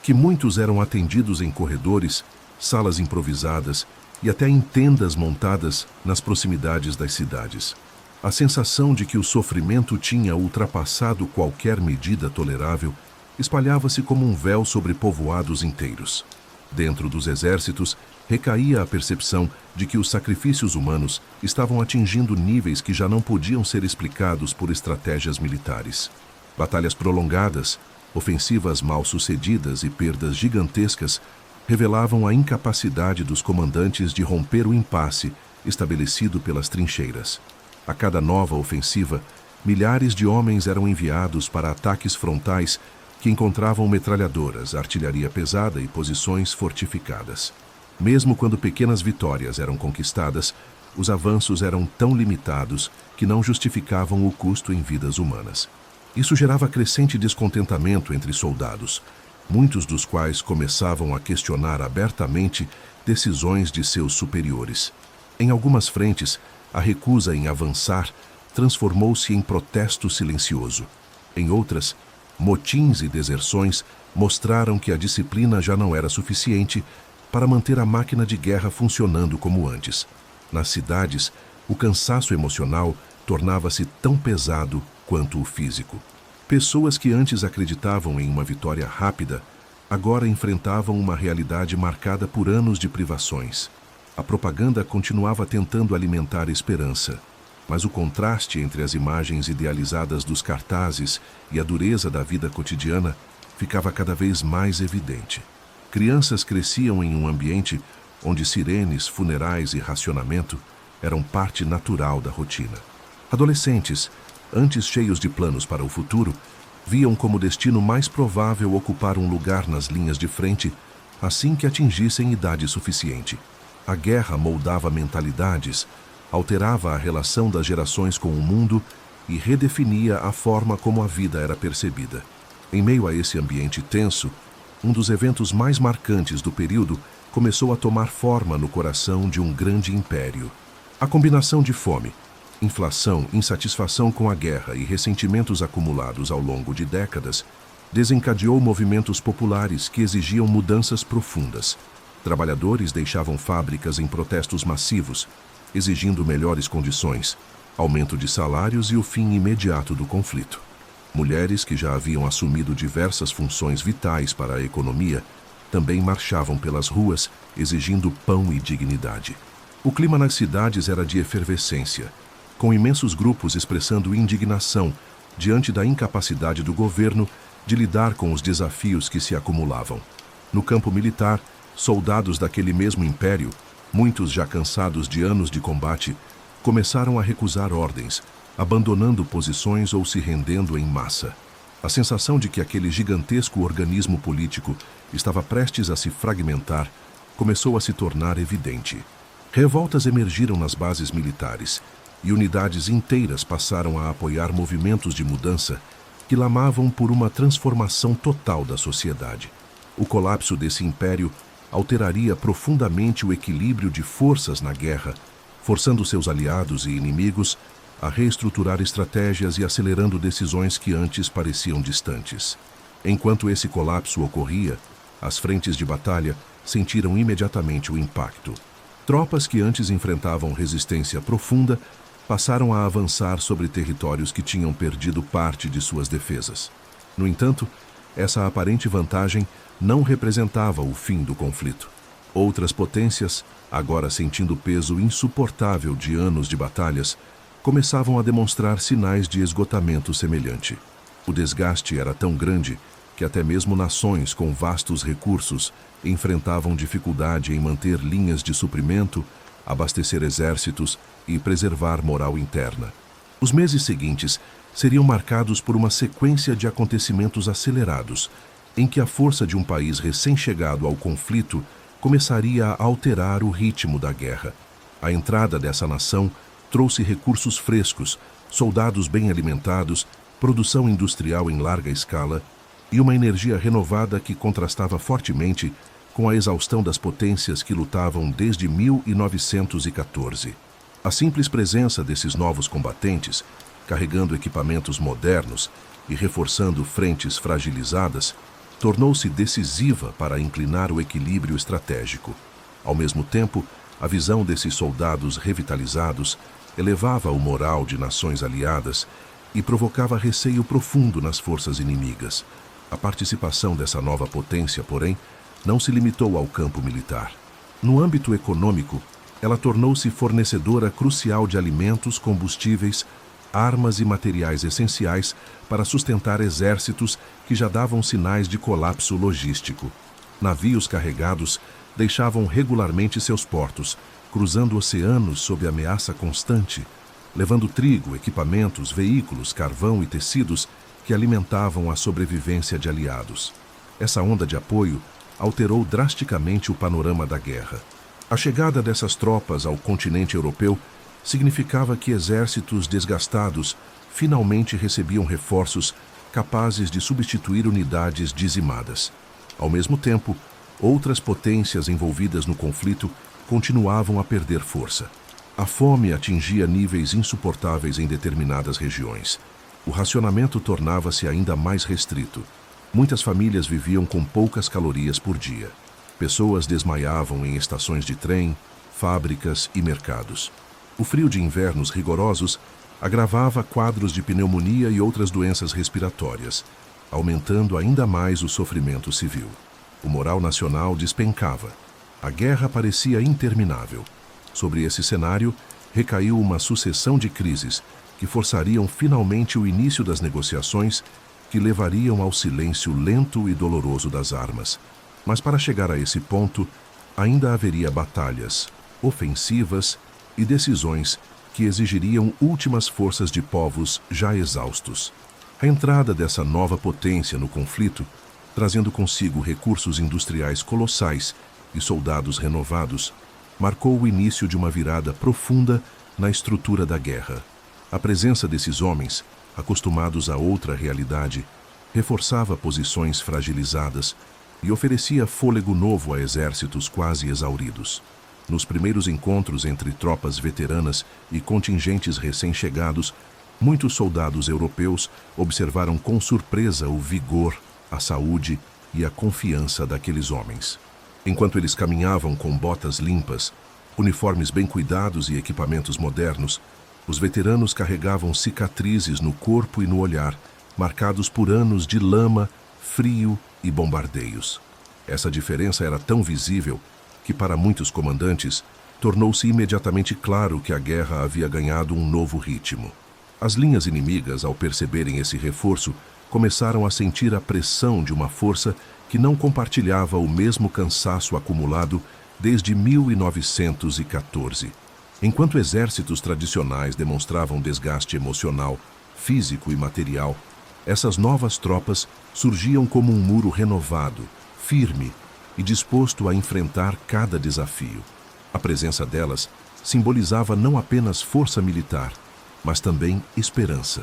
que muitos eram atendidos em corredores, salas improvisadas e até em tendas montadas nas proximidades das cidades. A sensação de que o sofrimento tinha ultrapassado qualquer medida tolerável espalhava-se como um véu sobre povoados inteiros. Dentro dos exércitos, recaía a percepção de que os sacrifícios humanos estavam atingindo níveis que já não podiam ser explicados por estratégias militares. Batalhas prolongadas, ofensivas mal sucedidas e perdas gigantescas revelavam a incapacidade dos comandantes de romper o impasse estabelecido pelas trincheiras. A cada nova ofensiva, milhares de homens eram enviados para ataques frontais que encontravam metralhadoras, artilharia pesada e posições fortificadas. Mesmo quando pequenas vitórias eram conquistadas, os avanços eram tão limitados que não justificavam o custo em vidas humanas. Isso gerava crescente descontentamento entre soldados, muitos dos quais começavam a questionar abertamente decisões de seus superiores. Em algumas frentes, a recusa em avançar transformou-se em protesto silencioso. Em outras, motins e deserções mostraram que a disciplina já não era suficiente para manter a máquina de guerra funcionando como antes. Nas cidades, o cansaço emocional tornava-se tão pesado quanto o físico. Pessoas que antes acreditavam em uma vitória rápida, agora enfrentavam uma realidade marcada por anos de privações. A propaganda continuava tentando alimentar esperança, mas o contraste entre as imagens idealizadas dos cartazes e a dureza da vida cotidiana ficava cada vez mais evidente. Crianças cresciam em um ambiente onde sirenes, funerais e racionamento eram parte natural da rotina. Adolescentes, antes cheios de planos para o futuro, viam como destino mais provável ocupar um lugar nas linhas de frente assim que atingissem idade suficiente. A guerra moldava mentalidades, alterava a relação das gerações com o mundo e redefinia a forma como a vida era percebida. Em meio a esse ambiente tenso, um dos eventos mais marcantes do período começou a tomar forma no coração de um grande império. A combinação de fome, inflação, insatisfação com a guerra e ressentimentos acumulados ao longo de décadas desencadeou movimentos populares que exigiam mudanças profundas. Trabalhadores deixavam fábricas em protestos massivos, exigindo melhores condições, aumento de salários e o fim imediato do conflito. Mulheres que já haviam assumido diversas funções vitais para a economia também marchavam pelas ruas, exigindo pão e dignidade. O clima nas cidades era de efervescência, com imensos grupos expressando indignação diante da incapacidade do governo de lidar com os desafios que se acumulavam. No campo militar, soldados daquele mesmo império, muitos já cansados de anos de combate, começaram a recusar ordens, abandonando posições ou se rendendo em massa. A sensação de que aquele gigantesco organismo político estava prestes a se fragmentar começou a se tornar evidente. Revoltas emergiram nas bases militares e unidades inteiras passaram a apoiar movimentos de mudança que lamavam por uma transformação total da sociedade. O colapso desse império alteraria profundamente o equilíbrio de forças na guerra, forçando seus aliados e inimigos a reestruturar estratégias e acelerando decisões que antes pareciam distantes. Enquanto esse colapso ocorria, as frentes de batalha sentiram imediatamente o impacto. Tropas que antes enfrentavam resistência profunda passaram a avançar sobre territórios que tinham perdido parte de suas defesas. No entanto, essa aparente vantagem não representava o fim do conflito. Outras potências, agora sentindo o peso insuportável de anos de batalhas, começavam a demonstrar sinais de esgotamento semelhante. O desgaste era tão grande que até mesmo nações com vastos recursos enfrentavam dificuldade em manter linhas de suprimento, abastecer exércitos e preservar moral interna. Os meses seguintes seriam marcados por uma sequência de acontecimentos acelerados, em que a força de um país recém-chegado ao conflito começaria a alterar o ritmo da guerra. A entrada dessa nação trouxe recursos frescos, soldados bem alimentados, produção industrial em larga escala e uma energia renovada que contrastava fortemente com a exaustão das potências que lutavam desde 1914. A simples presença desses novos combatentes, carregando equipamentos modernos e reforçando frentes fragilizadas, tornou-se decisiva para inclinar o equilíbrio estratégico. Ao mesmo tempo, a visão desses soldados revitalizados elevava o moral de nações aliadas e provocava receio profundo nas forças inimigas. A participação dessa nova potência, porém, não se limitou ao campo militar. No âmbito econômico, ela tornou-se fornecedora crucial de alimentos, combustíveis, armas e materiais essenciais para sustentar exércitos que já davam sinais de colapso logístico. Navios carregados deixavam regularmente seus portos, cruzando oceanos sob ameaça constante, levando trigo, equipamentos, veículos, carvão e tecidos que alimentavam a sobrevivência de aliados. Essa onda de apoio alterou drasticamente o panorama da guerra. A chegada dessas tropas ao continente europeu significava que exércitos desgastados finalmente recebiam reforços capazes de substituir unidades dizimadas. Ao mesmo tempo, outras potências envolvidas no conflito continuavam a perder força. A fome atingia níveis insuportáveis em determinadas regiões. O racionamento tornava-se ainda mais restrito. Muitas famílias viviam com poucas calorias por dia. Pessoas desmaiavam em estações de trem, fábricas e mercados. O frio de invernos rigorosos agravava quadros de pneumonia e outras doenças respiratórias, aumentando ainda mais o sofrimento civil. O moral nacional despencava. A guerra parecia interminável. Sobre esse cenário, recaiu uma sucessão de crises que forçariam finalmente o início das negociações que levariam ao silêncio lento e doloroso das armas. Mas para chegar a esse ponto, ainda haveria batalhas, ofensivas e decisões que exigiriam últimas forças de povos já exaustos. A entrada dessa nova potência no conflito, trazendo consigo recursos industriais colossais e soldados renovados, marcou o início de uma virada profunda na estrutura da guerra. A presença desses homens, acostumados a outra realidade, reforçava posições fragilizadas, e oferecia fôlego novo a exércitos quase exauridos. Nos primeiros encontros entre tropas veteranas e contingentes recém-chegados, muitos soldados europeus observaram com surpresa o vigor, a saúde e a confiança daqueles homens. Enquanto eles caminhavam com botas limpas, uniformes bem cuidados e equipamentos modernos, os veteranos carregavam cicatrizes no corpo e no olhar, marcados por anos de lama, frio e bombardeios. Essa diferença era tão visível que, para muitos comandantes, tornou-se imediatamente claro que a guerra havia ganhado um novo ritmo. As linhas inimigas, ao perceberem esse reforço, começaram a sentir a pressão de uma força que não compartilhava o mesmo cansaço acumulado desde 1914. Enquanto exércitos tradicionais demonstravam desgaste emocional, físico e material, essas novas tropas surgiam como um muro renovado, firme e disposto a enfrentar cada desafio. A presença delas simbolizava não apenas força militar, mas também esperança.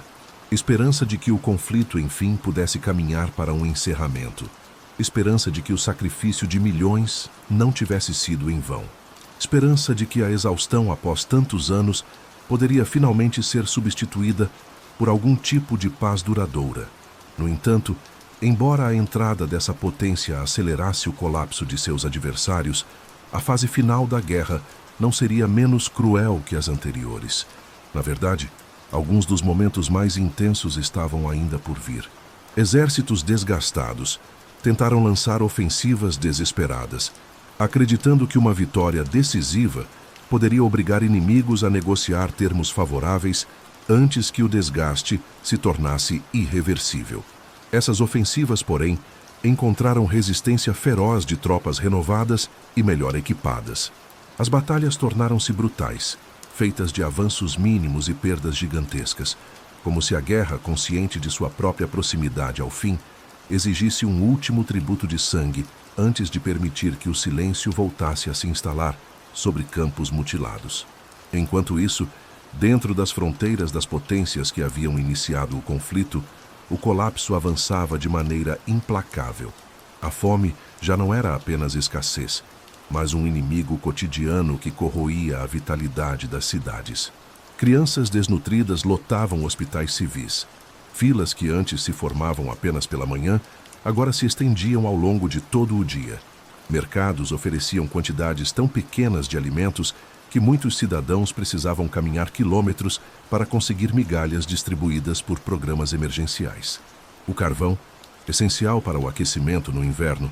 Esperança de que o conflito, enfim, pudesse caminhar para um encerramento. Esperança de que o sacrifício de milhões não tivesse sido em vão. Esperança de que a exaustão após tantos anos poderia finalmente ser substituída por algum tipo de paz duradoura. No entanto, embora a entrada dessa potência acelerasse o colapso de seus adversários, a fase final da guerra não seria menos cruel que as anteriores. Na verdade, alguns dos momentos mais intensos estavam ainda por vir. Exércitos desgastados tentaram lançar ofensivas desesperadas, acreditando que uma vitória decisiva poderia obrigar inimigos a negociar termos favoráveis antes que o desgaste se tornasse irreversível. Essas ofensivas, porém, encontraram resistência feroz de tropas renovadas e melhor equipadas. As batalhas tornaram-se brutais, feitas de avanços mínimos e perdas gigantescas, como se a guerra, consciente de sua própria proximidade ao fim, exigisse um último tributo de sangue antes de permitir que o silêncio voltasse a se instalar sobre campos mutilados. Enquanto isso, dentro das fronteiras das potências que haviam iniciado o conflito, o colapso avançava de maneira implacável. A fome já não era apenas escassez, mas um inimigo cotidiano que corroía a vitalidade das cidades. Crianças desnutridas lotavam hospitais civis. Filas que antes se formavam apenas pela manhã, agora se estendiam ao longo de todo o dia. Mercados ofereciam quantidades tão pequenas de alimentos que muitos cidadãos precisavam caminhar quilômetros para conseguir migalhas distribuídas por programas emergenciais. O carvão, essencial para o aquecimento no inverno,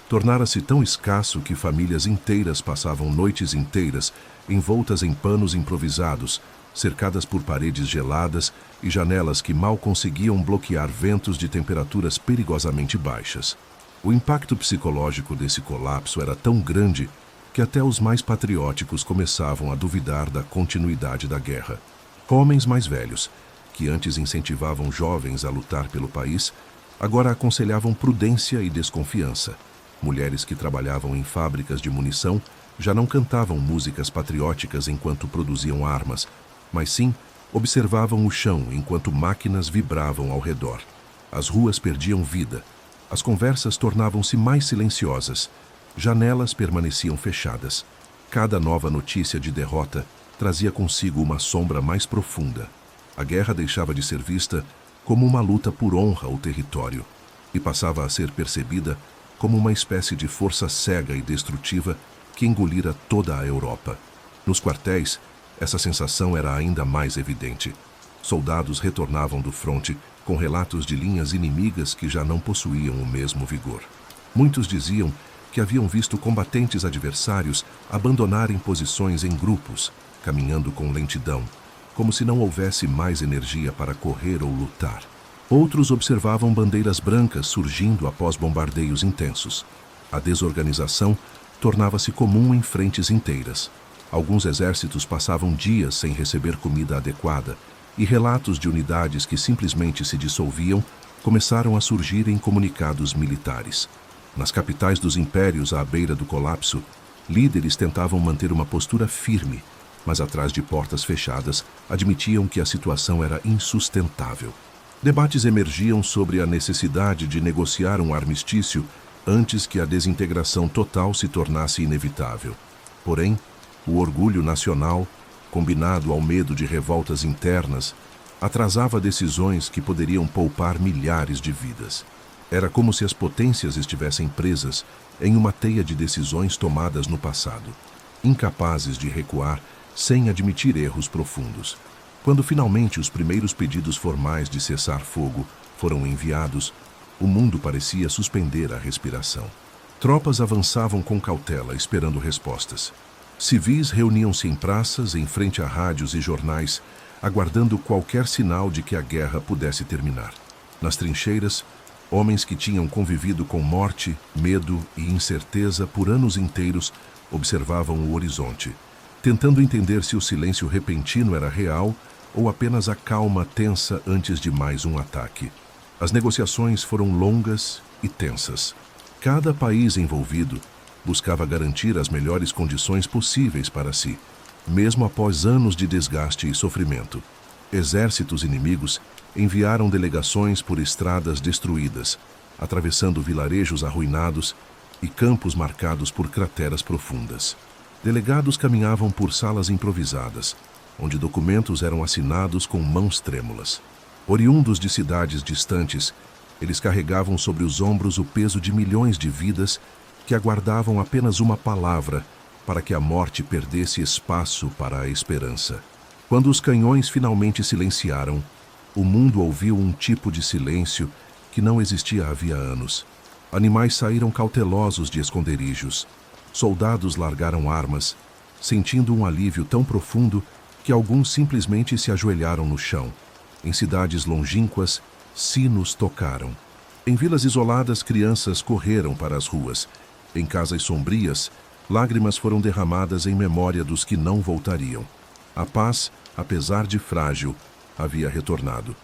tornara-se tão escasso que famílias inteiras passavam noites inteiras envoltas em panos improvisados, cercadas por paredes geladas e janelas que mal conseguiam bloquear ventos de temperaturas perigosamente baixas. O impacto psicológico desse colapso era tão grande que até os mais patrióticos começavam a duvidar da continuidade da guerra. Homens mais velhos, que antes incentivavam jovens a lutar pelo país, agora aconselhavam prudência e desconfiança. Mulheres que trabalhavam em fábricas de munição já não cantavam músicas patrióticas enquanto produziam armas, mas sim observavam o chão enquanto máquinas vibravam ao redor. As ruas perdiam vida, as conversas tornavam-se mais silenciosas, janelas permaneciam fechadas. Cada nova notícia de derrota trazia consigo uma sombra mais profunda. A guerra deixava de ser vista como uma luta por honra ou território e passava a ser percebida como uma espécie de força cega e destrutiva que engolira toda a Europa. Nos quartéis, essa sensação era ainda mais evidente. Soldados retornavam do fronte com relatos de linhas inimigas que já não possuíam o mesmo vigor. Muitos diziam que haviam visto combatentes adversários abandonarem posições em grupos, caminhando com lentidão, como se não houvesse mais energia para correr ou lutar. Outros observavam bandeiras brancas surgindo após bombardeios intensos. A desorganização tornava-se comum em frentes inteiras. Alguns exércitos passavam dias sem receber comida adequada, e relatos de unidades que simplesmente se dissolviam começaram a surgir em comunicados militares. Nas capitais dos impérios à beira do colapso, líderes tentavam manter uma postura firme, mas atrás de portas fechadas admitiam que a situação era insustentável. Debates emergiam sobre a necessidade de negociar um armistício antes que a desintegração total se tornasse inevitável. Porém, o orgulho nacional, combinado ao medo de revoltas internas, atrasava decisões que poderiam poupar milhares de vidas. Era como se as potências estivessem presas em uma teia de decisões tomadas no passado, incapazes de recuar sem admitir erros profundos. Quando finalmente os primeiros pedidos formais de cessar fogo foram enviados, o mundo parecia suspender a respiração. Tropas avançavam com cautela, esperando respostas. Civis reuniam-se em praças, em frente a rádios e jornais, aguardando qualquer sinal de que a guerra pudesse terminar. Nas trincheiras, homens que tinham convivido com morte, medo e incerteza por anos inteiros observavam o horizonte, tentando entender se o silêncio repentino era real ou apenas a calma tensa antes de mais um ataque. As negociações foram longas e tensas. Cada país envolvido buscava garantir as melhores condições possíveis para si, mesmo após anos de desgaste e sofrimento. Exércitos inimigos enviaram delegações por estradas destruídas, atravessando vilarejos arruinados e campos marcados por crateras profundas. Delegados caminhavam por salas improvisadas, onde documentos eram assinados com mãos trêmulas. Oriundos de cidades distantes, eles carregavam sobre os ombros o peso de milhões de vidas que aguardavam apenas uma palavra para que a morte perdesse espaço para a esperança. Quando os canhões finalmente silenciaram, o mundo ouviu um tipo de silêncio que não existia havia anos. Animais saíram cautelosos de esconderijos. Soldados largaram armas, sentindo um alívio tão profundo que alguns simplesmente se ajoelharam no chão. Em cidades longínquas, sinos tocaram. Em vilas isoladas, crianças correram para as ruas. Em casas sombrias, lágrimas foram derramadas em memória dos que não voltariam. A paz, apesar de frágil, havia retornado.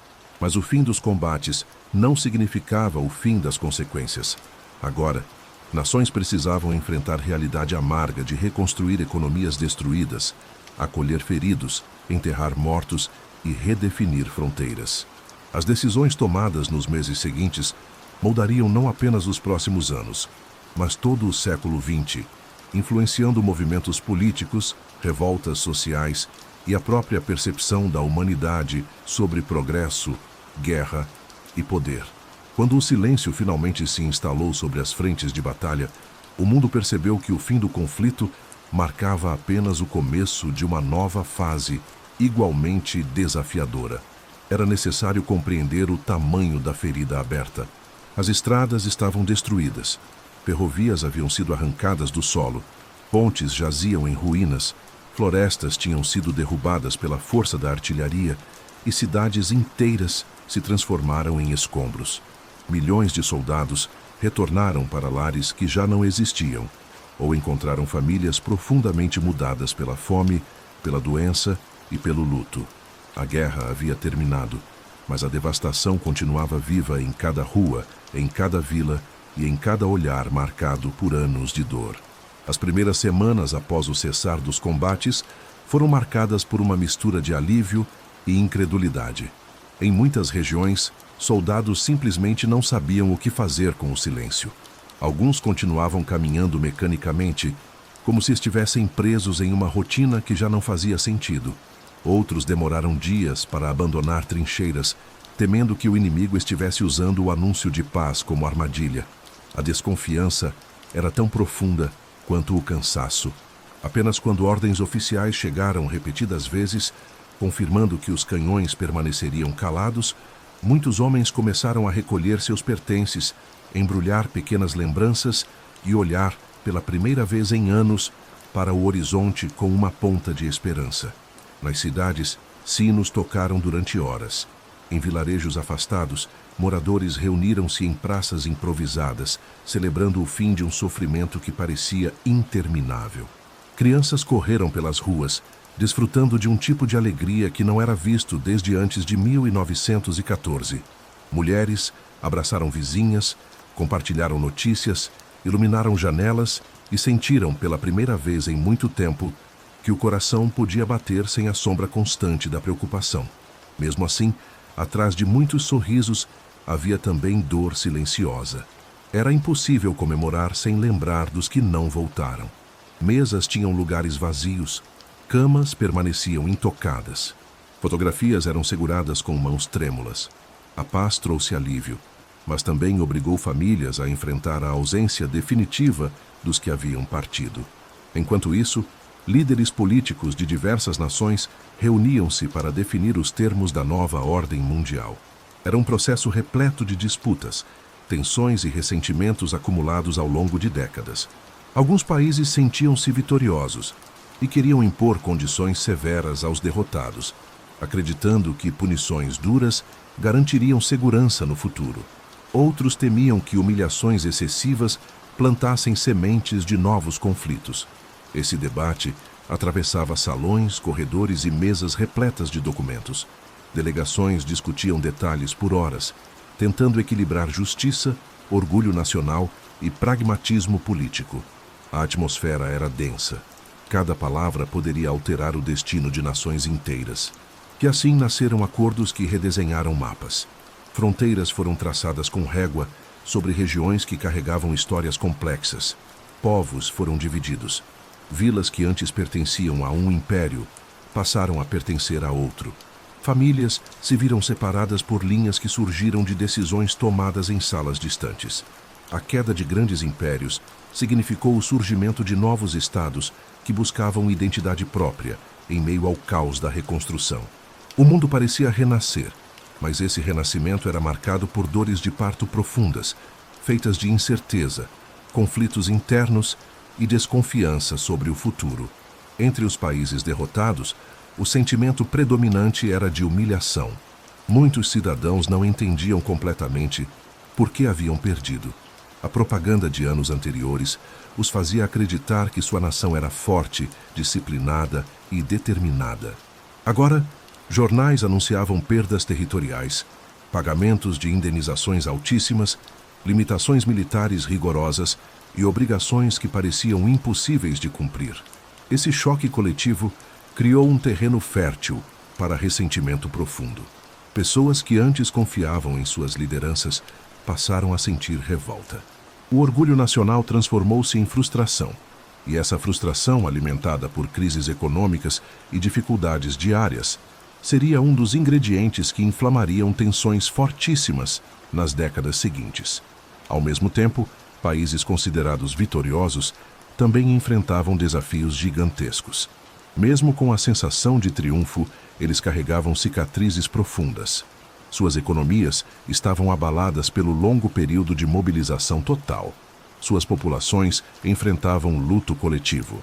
Mas o fim dos combates não significava o fim das consequências. Agora, nações precisavam enfrentar a realidade amarga de reconstruir economias destruídas, acolher feridos, enterrar mortos e redefinir fronteiras. As decisões tomadas nos meses seguintes moldariam não apenas os próximos anos, mas todo o século XX, influenciando movimentos políticos, revoltas sociais e a própria percepção da humanidade sobre progresso, guerra e poder. Quando o silêncio finalmente se instalou sobre as frentes de batalha, o mundo percebeu que o fim do conflito marcava apenas o começo de uma nova fase igualmente desafiadora. Era necessário compreender o tamanho da ferida aberta. As estradas estavam destruídas, ferrovias haviam sido arrancadas do solo, pontes jaziam em ruínas, florestas tinham sido derrubadas pela força da artilharia e cidades inteiras se transformaram em escombros. Milhões de soldados retornaram para lares que já não existiam, ou encontraram famílias profundamente mudadas pela fome, pela doença e pelo luto. A guerra havia terminado, mas a devastação continuava viva em cada rua, em cada vila e em cada olhar marcado por anos de dor. As primeiras semanas após o cessar dos combates foram marcadas por uma mistura de alívio e incredulidade. Em muitas regiões, soldados simplesmente não sabiam o que fazer com o silêncio. Alguns continuavam caminhando mecanicamente, como se estivessem presos em uma rotina que já não fazia sentido. Outros demoraram dias para abandonar trincheiras, temendo que o inimigo estivesse usando o anúncio de paz como armadilha. A desconfiança era tão profunda quanto o cansaço. Apenas quando ordens oficiais chegaram repetidas vezes, confirmando que os canhões permaneceriam calados, muitos homens começaram a recolher seus pertences, embrulhar pequenas lembranças e olhar, pela primeira vez em anos, para o horizonte com uma ponta de esperança. Nas cidades, sinos tocaram durante horas. Em vilarejos afastados, moradores reuniram-se em praças improvisadas, celebrando o fim de um sofrimento que parecia interminável. Crianças correram pelas ruas, desfrutando de um tipo de alegria que não era visto desde antes de 1914. Mulheres abraçaram vizinhas, compartilharam notícias, iluminaram janelas e sentiram pela primeira vez em muito tempo que o coração podia bater sem a sombra constante da preocupação. Mesmo assim, atrás de muitos sorrisos, havia também dor silenciosa. Era impossível comemorar sem lembrar dos que não voltaram. Mesas tinham lugares vazios, camas permaneciam intocadas. Fotografias eram seguradas com mãos trêmulas. A paz trouxe alívio, mas também obrigou famílias a enfrentar a ausência definitiva dos que haviam partido. Enquanto isso, líderes políticos de diversas nações reuniam-se para definir os termos da nova ordem mundial. Era um processo repleto de disputas, tensões e ressentimentos acumulados ao longo de décadas. Alguns países sentiam-se vitoriosos e queriam impor condições severas aos derrotados, acreditando que punições duras garantiriam segurança no futuro. Outros temiam que humilhações excessivas plantassem sementes de novos conflitos. Esse debate atravessava salões, corredores e mesas repletas de documentos. Delegações discutiam detalhes por horas, tentando equilibrar justiça, orgulho nacional e pragmatismo político. A atmosfera era densa. Cada palavra poderia alterar o destino de nações inteiras. E assim nasceram acordos que redesenharam mapas. Fronteiras foram traçadas com régua sobre regiões que carregavam histórias complexas. Povos foram divididos. Vilas que antes pertenciam a um império passaram a pertencer a outro. Famílias se viram separadas por linhas que surgiram de decisões tomadas em salas distantes. A queda de grandes impérios significou o surgimento de novos estados que buscavam identidade própria em meio ao caos da reconstrução. O mundo parecia renascer, mas esse renascimento era marcado por dores de parto profundas, feitas de incerteza, conflitos internos e desconfiança sobre o futuro. Entre os países derrotados, o sentimento predominante era de humilhação. Muitos cidadãos não entendiam completamente por que haviam perdido. A propaganda de anos anteriores os fazia acreditar que sua nação era forte, disciplinada e determinada. Agora, jornais anunciavam perdas territoriais, pagamentos de indenizações altíssimas, limitações militares rigorosas e obrigações que pareciam impossíveis de cumprir. Esse choque coletivo criou um terreno fértil para ressentimento profundo. Pessoas que antes confiavam em suas lideranças passaram a sentir revolta. O orgulho nacional transformou-se em frustração, e essa frustração, alimentada por crises econômicas e dificuldades diárias, seria um dos ingredientes que inflamariam tensões fortíssimas nas décadas seguintes. Ao mesmo tempo, países considerados vitoriosos também enfrentavam desafios gigantescos. Mesmo com a sensação de triunfo, eles carregavam cicatrizes profundas. Suas economias estavam abaladas pelo longo período de mobilização total. Suas populações enfrentavam luto coletivo.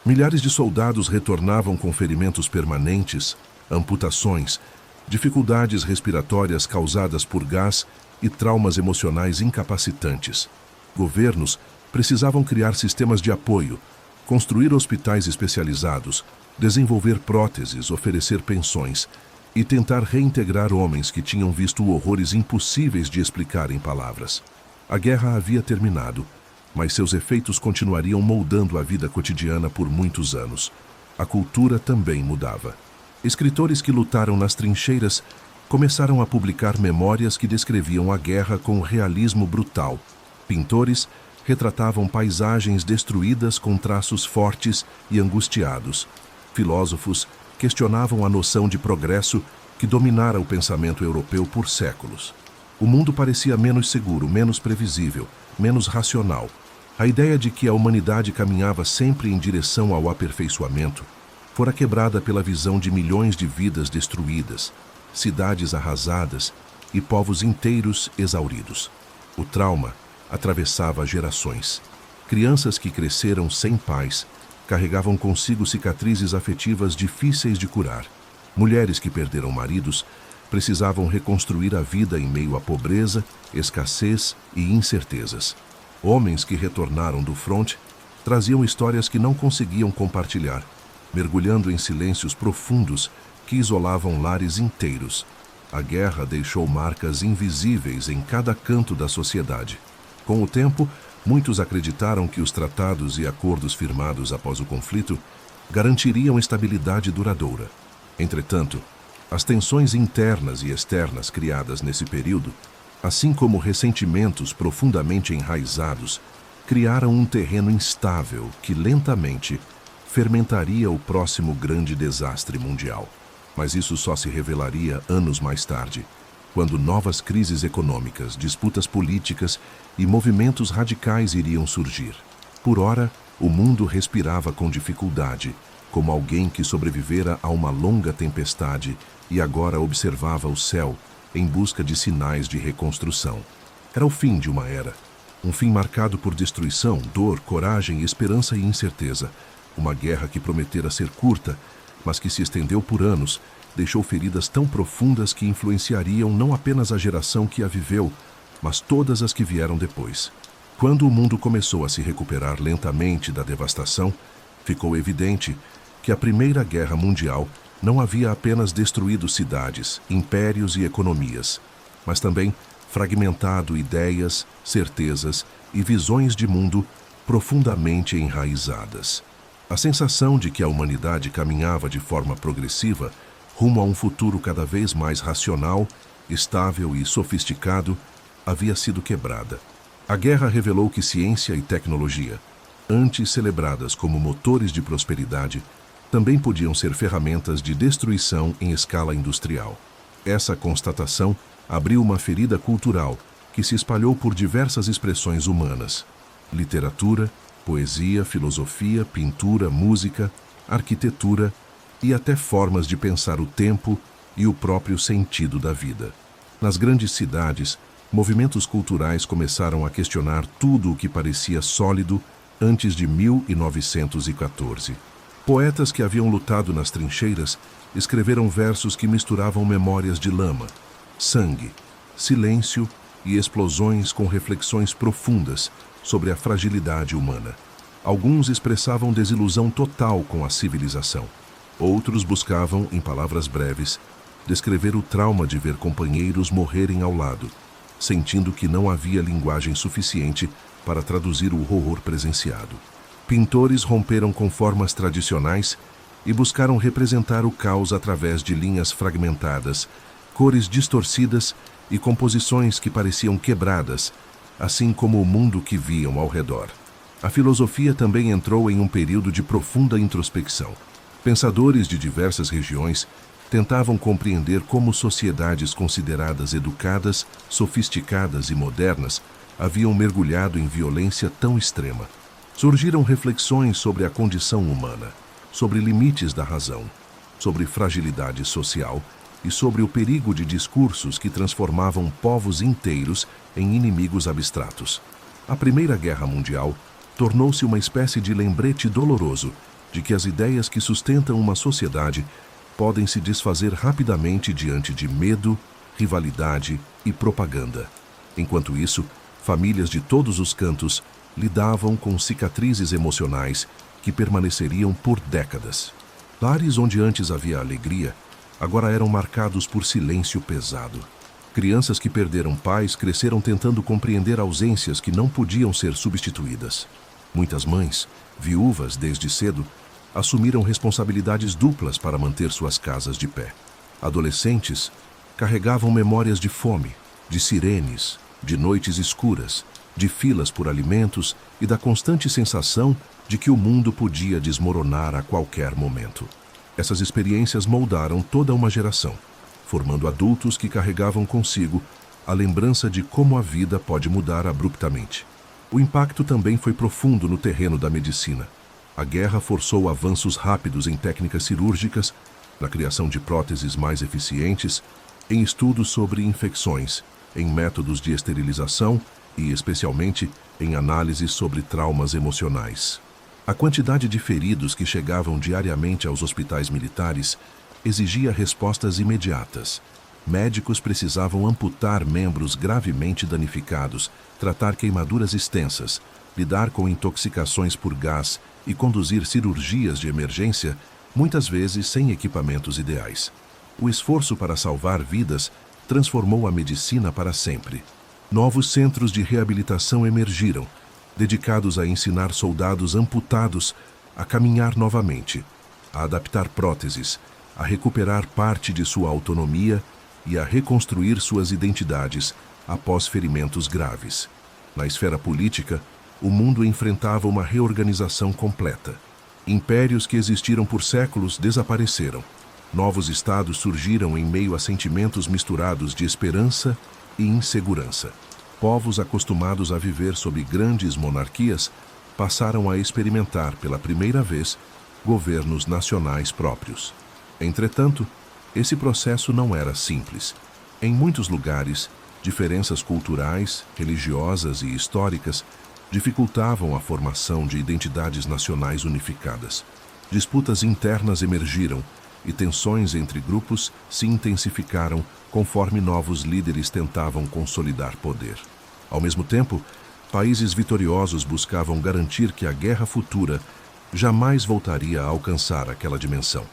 Milhares de soldados retornavam com ferimentos permanentes, amputações, dificuldades respiratórias causadas por gás e traumas emocionais incapacitantes. Governos precisavam criar sistemas de apoio, construir hospitais especializados, desenvolver próteses, oferecer pensões e tentar reintegrar homens que tinham visto horrores impossíveis de explicar em palavras. A guerra havia terminado, mas seus efeitos continuariam moldando a vida cotidiana por muitos anos. A cultura também mudava. Escritores que lutaram nas trincheiras começaram a publicar memórias que descreviam a guerra com realismo brutal. Pintores retratavam paisagens destruídas com traços fortes e angustiados. Filósofos questionavam a noção de progresso que dominara o pensamento europeu por séculos. O mundo parecia menos seguro, menos previsível, menos racional. A ideia de que a humanidade caminhava sempre em direção ao aperfeiçoamento fora quebrada pela visão de milhões de vidas destruídas, cidades arrasadas e povos inteiros exauridos. O trauma atravessava gerações. Crianças que cresceram sem pais carregavam consigo cicatrizes afetivas difíceis de curar. Mulheres que perderam maridos precisavam reconstruir a vida em meio à pobreza, escassez e incertezas. Homens que retornaram do fronte traziam histórias que não conseguiam compartilhar, mergulhando em silêncios profundos que isolavam lares inteiros. A guerra deixou marcas invisíveis em cada canto da sociedade. Com o tempo, muitos acreditaram que os tratados e acordos firmados após o conflito garantiriam estabilidade duradoura. Entretanto, as tensões internas e externas criadas nesse período Assim como ressentimentos profundamente enraizados criaram um terreno instável que lentamente fermentaria o próximo grande desastre mundial. Mas isso só se revelaria anos mais tarde, quando novas crises econômicas, disputas políticas e movimentos radicais iriam surgir. Por ora, o mundo respirava com dificuldade, como alguém que sobrevivera a uma longa tempestade e agora observava o céu em busca de sinais de reconstrução. Era o fim de uma era, um fim marcado por destruição, dor, coragem, esperança e incerteza. Uma guerra que prometera ser curta, mas que se estendeu por anos, deixou feridas tão profundas que influenciariam não apenas a geração que a viveu, mas todas as que vieram depois. Quando o mundo começou a se recuperar lentamente da devastação, ficou evidente que a Primeira Guerra Mundial não havia apenas destruído cidades, impérios e economias, mas também fragmentado ideias, certezas e visões de mundo profundamente enraizadas. A sensação de que a humanidade caminhava de forma progressiva rumo a um futuro cada vez mais racional, estável e sofisticado havia sido quebrada. A guerra revelou que ciência e tecnologia, antes celebradas como motores de prosperidade, também podiam ser ferramentas de destruição em escala industrial. Essa constatação abriu uma ferida cultural que se espalhou por diversas expressões humanas: literatura, poesia, filosofia, pintura, música, arquitetura e até formas de pensar o tempo e o próprio sentido da vida. Nas grandes cidades, movimentos culturais começaram a questionar tudo o que parecia sólido antes de 1914. Poetas que haviam lutado nas trincheiras escreveram versos que misturavam memórias de lama, sangue, silêncio e explosões com reflexões profundas sobre a fragilidade humana. Alguns expressavam desilusão total com a civilização. Outros buscavam, em palavras breves, descrever o trauma de ver companheiros morrerem ao lado, sentindo que não havia linguagem suficiente para traduzir o horror presenciado. Pintores romperam com formas tradicionais e buscaram representar o caos através de linhas fragmentadas, cores distorcidas e composições que pareciam quebradas, assim como o mundo que viam ao redor. A filosofia também entrou em um período de profunda introspecção. Pensadores de diversas regiões tentavam compreender como sociedades consideradas educadas, sofisticadas e modernas haviam mergulhado em violência tão extrema. Surgiram reflexões sobre a condição humana, sobre limites da razão, sobre fragilidade social e sobre o perigo de discursos que transformavam povos inteiros em inimigos abstratos. A Primeira Guerra Mundial tornou-se uma espécie de lembrete doloroso de que as ideias que sustentam uma sociedade podem se desfazer rapidamente diante de medo, rivalidade e propaganda. Enquanto isso, famílias de todos os cantos lidavam com cicatrizes emocionais que permaneceriam por décadas. Lares onde antes havia alegria, agora eram marcados por silêncio pesado. Crianças que perderam pais cresceram tentando compreender ausências que não podiam ser substituídas. Muitas mães, viúvas desde cedo, assumiram responsabilidades duplas para manter suas casas de pé. Adolescentes carregavam memórias de fome, de sirenes, de noites escuras, de filas por alimentos e da constante sensação de que o mundo podia desmoronar a qualquer momento. Essas experiências moldaram toda uma geração, formando adultos que carregavam consigo a lembrança de como a vida pode mudar abruptamente. O impacto também foi profundo no terreno da medicina. A guerra forçou avanços rápidos em técnicas cirúrgicas, na criação de próteses mais eficientes, em estudos sobre infecções, em métodos de esterilização e, especialmente, em análises sobre traumas emocionais. A quantidade de feridos que chegavam diariamente aos hospitais militares exigia respostas imediatas. Médicos precisavam amputar membros gravemente danificados, tratar queimaduras extensas, lidar com intoxicações por gás e conduzir cirurgias de emergência, muitas vezes sem equipamentos ideais. O esforço para salvar vidas transformou a medicina para sempre. Novos centros de reabilitação emergiram, dedicados a ensinar soldados amputados a caminhar novamente, a adaptar próteses, a recuperar parte de sua autonomia e a reconstruir suas identidades, após ferimentos graves. Na esfera política, o mundo enfrentava uma reorganização completa. Impérios que existiram por séculos desapareceram. Novos estados surgiram em meio a sentimentos misturados de esperança e insegurança. Povos acostumados a viver sob grandes monarquias passaram a experimentar pela primeira vez governos nacionais próprios. Entretanto, esse processo não era simples. Em muitos lugares, diferenças culturais, religiosas e históricas dificultavam a formação de identidades nacionais unificadas. Disputas internas emergiram e tensões entre grupos se intensificaram conforme novos líderes tentavam consolidar poder. Ao mesmo tempo, países vitoriosos buscavam garantir que a guerra futura jamais voltaria a alcançar aquela dimensão.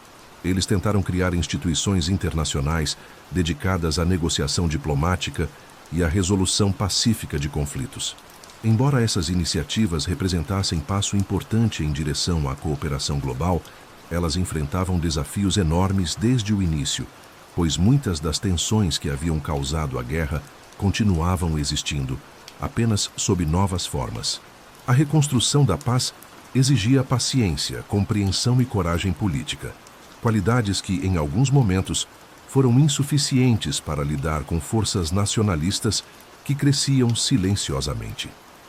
Eles tentaram criar instituições internacionais dedicadas à negociação diplomática e à resolução pacífica de conflitos. Embora essas iniciativas representassem passo importante em direção à cooperação global, elas enfrentavam desafios enormes desde o início, pois muitas das tensões que haviam causado a guerra continuavam existindo, apenas sob novas formas. A reconstrução da paz exigia paciência, compreensão e coragem política, qualidades que, em alguns momentos, foram insuficientes para lidar com forças nacionalistas que cresciam silenciosamente.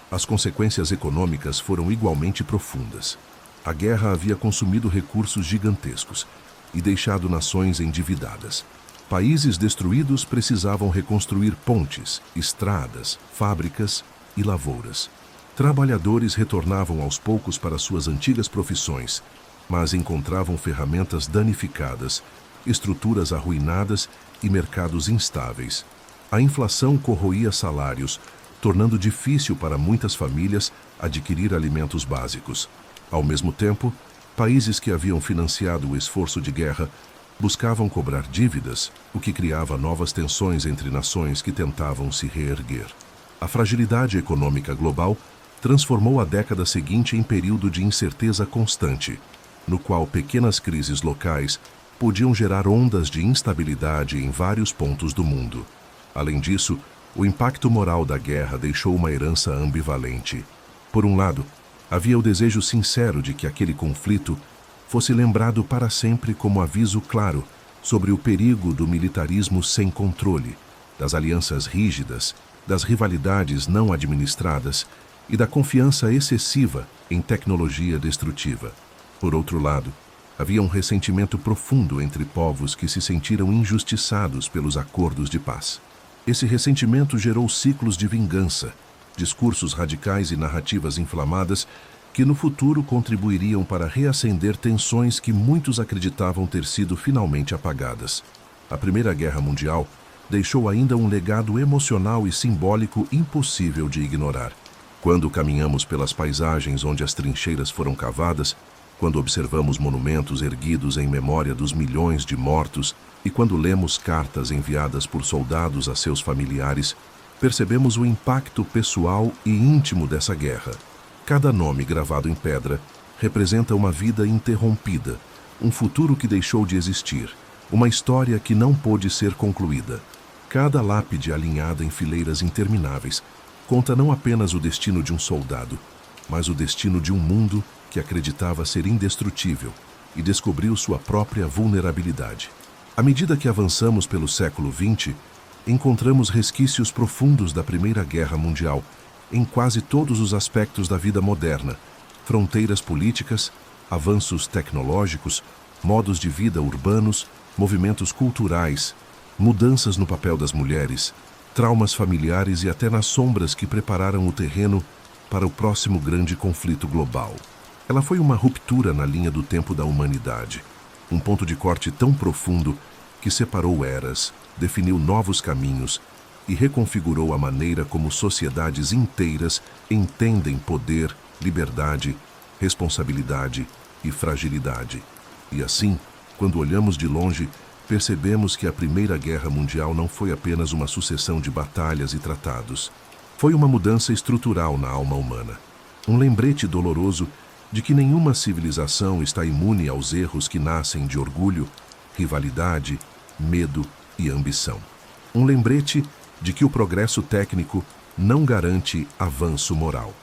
As consequências econômicas foram igualmente profundas. A guerra havia consumido recursos gigantescos e deixado nações endividadas. Países destruídos precisavam reconstruir pontes, estradas, fábricas e lavouras. Trabalhadores retornavam aos poucos para suas antigas profissões, mas encontravam ferramentas danificadas, estruturas arruinadas e mercados instáveis. A inflação corroía salários, tornando difícil para muitas famílias adquirir alimentos básicos. Ao mesmo tempo, países que haviam financiado o esforço de guerra buscavam cobrar dívidas, o que criava novas tensões entre nações que tentavam se reerguer. A fragilidade econômica global transformou a década seguinte em período de incerteza constante, no qual pequenas crises locais podiam gerar ondas de instabilidade em vários pontos do mundo. Além disso, o impacto moral da guerra deixou uma herança ambivalente. Por um lado, havia o desejo sincero de que aquele conflito fosse lembrado para sempre como aviso claro sobre o perigo do militarismo sem controle, das alianças rígidas, das rivalidades não administradas e da confiança excessiva em tecnologia destrutiva. Por outro lado, havia um ressentimento profundo entre povos que se sentiram injustiçados pelos acordos de paz. Esse ressentimento gerou ciclos de vingança, discursos radicais e narrativas inflamadas que no futuro contribuiriam para reacender tensões que muitos acreditavam ter sido finalmente apagadas. A Primeira Guerra Mundial deixou ainda um legado emocional e simbólico impossível de ignorar. Quando caminhamos pelas paisagens onde as trincheiras foram cavadas, quando observamos monumentos erguidos em memória dos milhões de mortos e quando lemos cartas enviadas por soldados a seus familiares, percebemos o impacto pessoal e íntimo dessa guerra. Cada nome gravado em pedra representa uma vida interrompida, um futuro que deixou de existir, uma história que não pôde ser concluída. Cada lápide alinhada em fileiras intermináveis conta não apenas o destino de um soldado, mas o destino de um mundo que acreditava ser indestrutível e descobriu sua própria vulnerabilidade. À medida que avançamos pelo século XX, encontramos resquícios profundos da Primeira Guerra Mundial em quase todos os aspectos da vida moderna: fronteiras políticas, avanços tecnológicos, modos de vida urbanos, movimentos culturais, mudanças no papel das mulheres, traumas familiares e até nas sombras que prepararam o terreno para o próximo grande conflito global. Ela foi uma ruptura na linha do tempo da humanidade, um ponto de corte tão profundo que separou eras, definiu novos caminhos e reconfigurou a maneira como sociedades inteiras entendem poder, liberdade, responsabilidade e fragilidade. E assim, quando olhamos de longe, percebemos que a Primeira Guerra Mundial não foi apenas uma sucessão de batalhas e tratados. Foi uma mudança estrutural na alma humana, um lembrete doloroso de que nenhuma civilização está imune aos erros que nascem de orgulho, rivalidade, medo e ambição. Um lembrete de que o progresso técnico não garante avanço moral.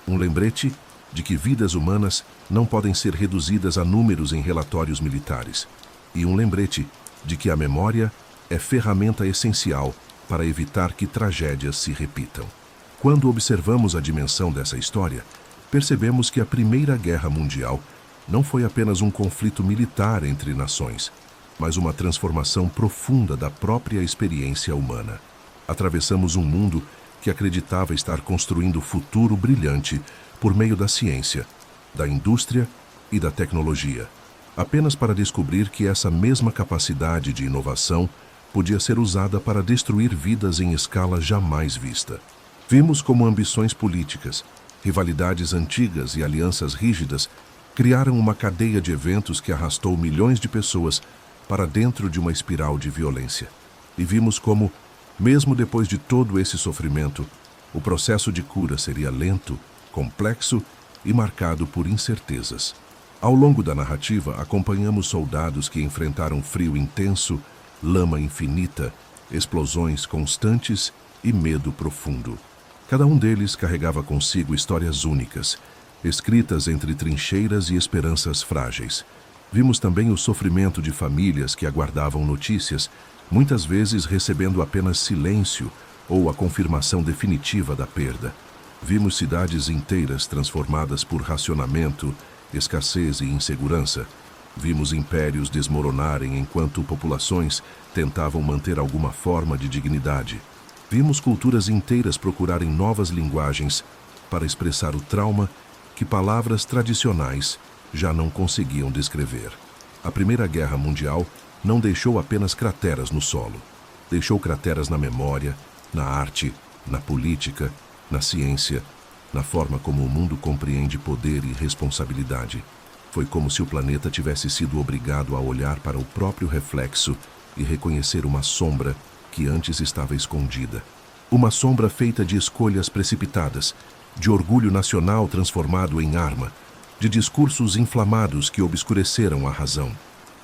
Um lembrete de que vidas humanas não podem ser reduzidas a números em relatórios militares. E um lembrete de que a memória é ferramenta essencial para evitar que tragédias se repitam. Quando observamos a dimensão dessa história, percebemos que a Primeira Guerra Mundial não foi apenas um conflito militar entre nações, mas uma transformação profunda da própria experiência humana. Atravessamos um mundo que acreditava estar construindo futuro brilhante por meio da ciência, da indústria e da tecnologia, apenas para descobrir que essa mesma capacidade de inovação podia ser usada para destruir vidas em escala jamais vista. Vimos como ambições políticas, rivalidades antigas e alianças rígidas criaram uma cadeia de eventos que arrastou milhões de pessoas para dentro de uma espiral de violência. E vimos como, mesmo depois de todo esse sofrimento, o processo de cura seria lento, complexo e marcado por incertezas. Ao longo da narrativa, acompanhamos soldados que enfrentaram frio intenso, lama infinita, explosões constantes e medo profundo. Cada um deles carregava consigo histórias únicas, escritas entre trincheiras e esperanças frágeis. Vimos também o sofrimento de famílias que aguardavam notícias, muitas vezes recebendo apenas silêncio ou a confirmação definitiva da perda. Vimos cidades inteiras transformadas por racionamento, escassez e insegurança. Vimos impérios desmoronarem enquanto populações tentavam manter alguma forma de dignidade. Vimos culturas inteiras procurarem novas linguagens para expressar o trauma que palavras tradicionais já não conseguiam descrever. A Primeira Guerra Mundial não deixou apenas crateras no solo. Deixou crateras na memória, na arte, na política, na ciência, na forma como o mundo compreende poder e responsabilidade. Foi como se o planeta tivesse sido obrigado a olhar para o próprio reflexo e reconhecer uma sombra que antes estava escondida. Uma sombra feita de escolhas precipitadas, de orgulho nacional transformado em arma, de discursos inflamados que obscureceram a razão,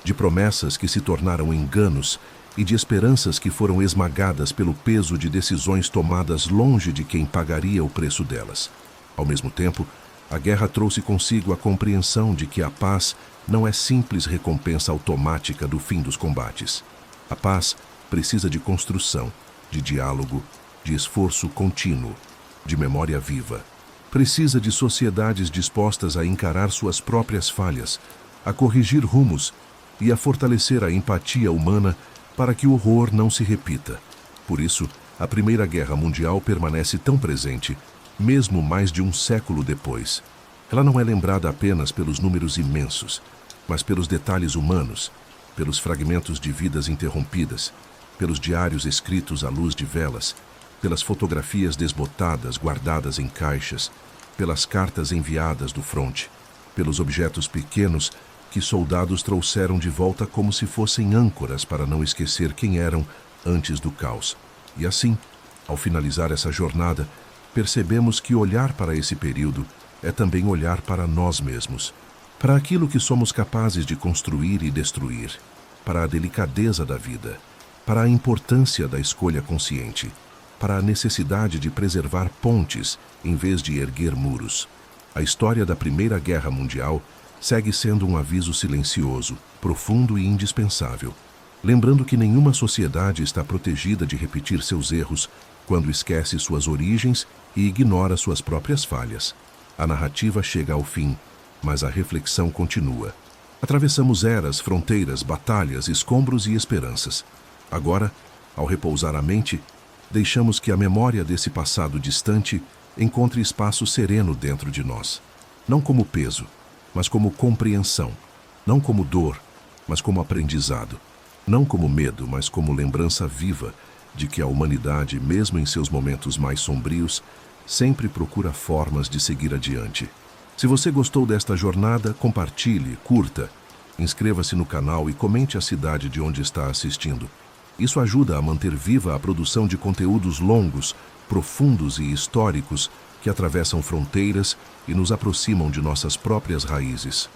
de promessas que se tornaram enganos e de esperanças que foram esmagadas pelo peso de decisões tomadas longe de quem pagaria o preço delas. Ao mesmo tempo, a guerra trouxe consigo a compreensão de que a paz não é simples recompensa automática do fim dos combates. A paz precisa de construção, de diálogo, de esforço contínuo, de memória viva. Precisa de sociedades dispostas a encarar suas próprias falhas, a corrigir rumos e a fortalecer a empatia humana para que o horror não se repita. Por isso, a Primeira Guerra Mundial permanece tão presente, mesmo mais de um século depois. Ela não é lembrada apenas pelos números imensos, mas pelos detalhes humanos, pelos fragmentos de vidas interrompidas, pelos diários escritos à luz de velas, pelas fotografias desbotadas guardadas em caixas, pelas cartas enviadas do fronte, pelos objetos pequenos que soldados trouxeram de volta como se fossem âncoras para não esquecer quem eram antes do caos. E assim, ao finalizar essa jornada, percebemos que olhar para esse período é também olhar para nós mesmos, para aquilo que somos capazes de construir e destruir, para a delicadeza da vida, para a importância da escolha consciente, para a necessidade de preservar pontes em vez de erguer muros. A história da Primeira Guerra Mundial segue sendo um aviso silencioso, profundo e indispensável, lembrando que nenhuma sociedade está protegida de repetir seus erros quando esquece suas origens e ignora suas próprias falhas. A narrativa chega ao fim, mas a reflexão continua. Atravessamos eras, fronteiras, batalhas, escombros e esperanças. Agora, ao repousar a mente, deixamos que a memória desse passado distante encontre espaço sereno dentro de nós, não como peso, mas como compreensão, não como dor, mas como aprendizado, não como medo, mas como lembrança viva de que a humanidade, mesmo em seus momentos mais sombrios, sempre procura formas de seguir adiante. Se você gostou desta jornada, compartilhe, curta, inscreva-se no canal e comente a cidade de onde está assistindo. Isso ajuda a manter viva a produção de conteúdos longos, profundos e históricos que atravessam fronteiras e nos aproximam de nossas próprias raízes.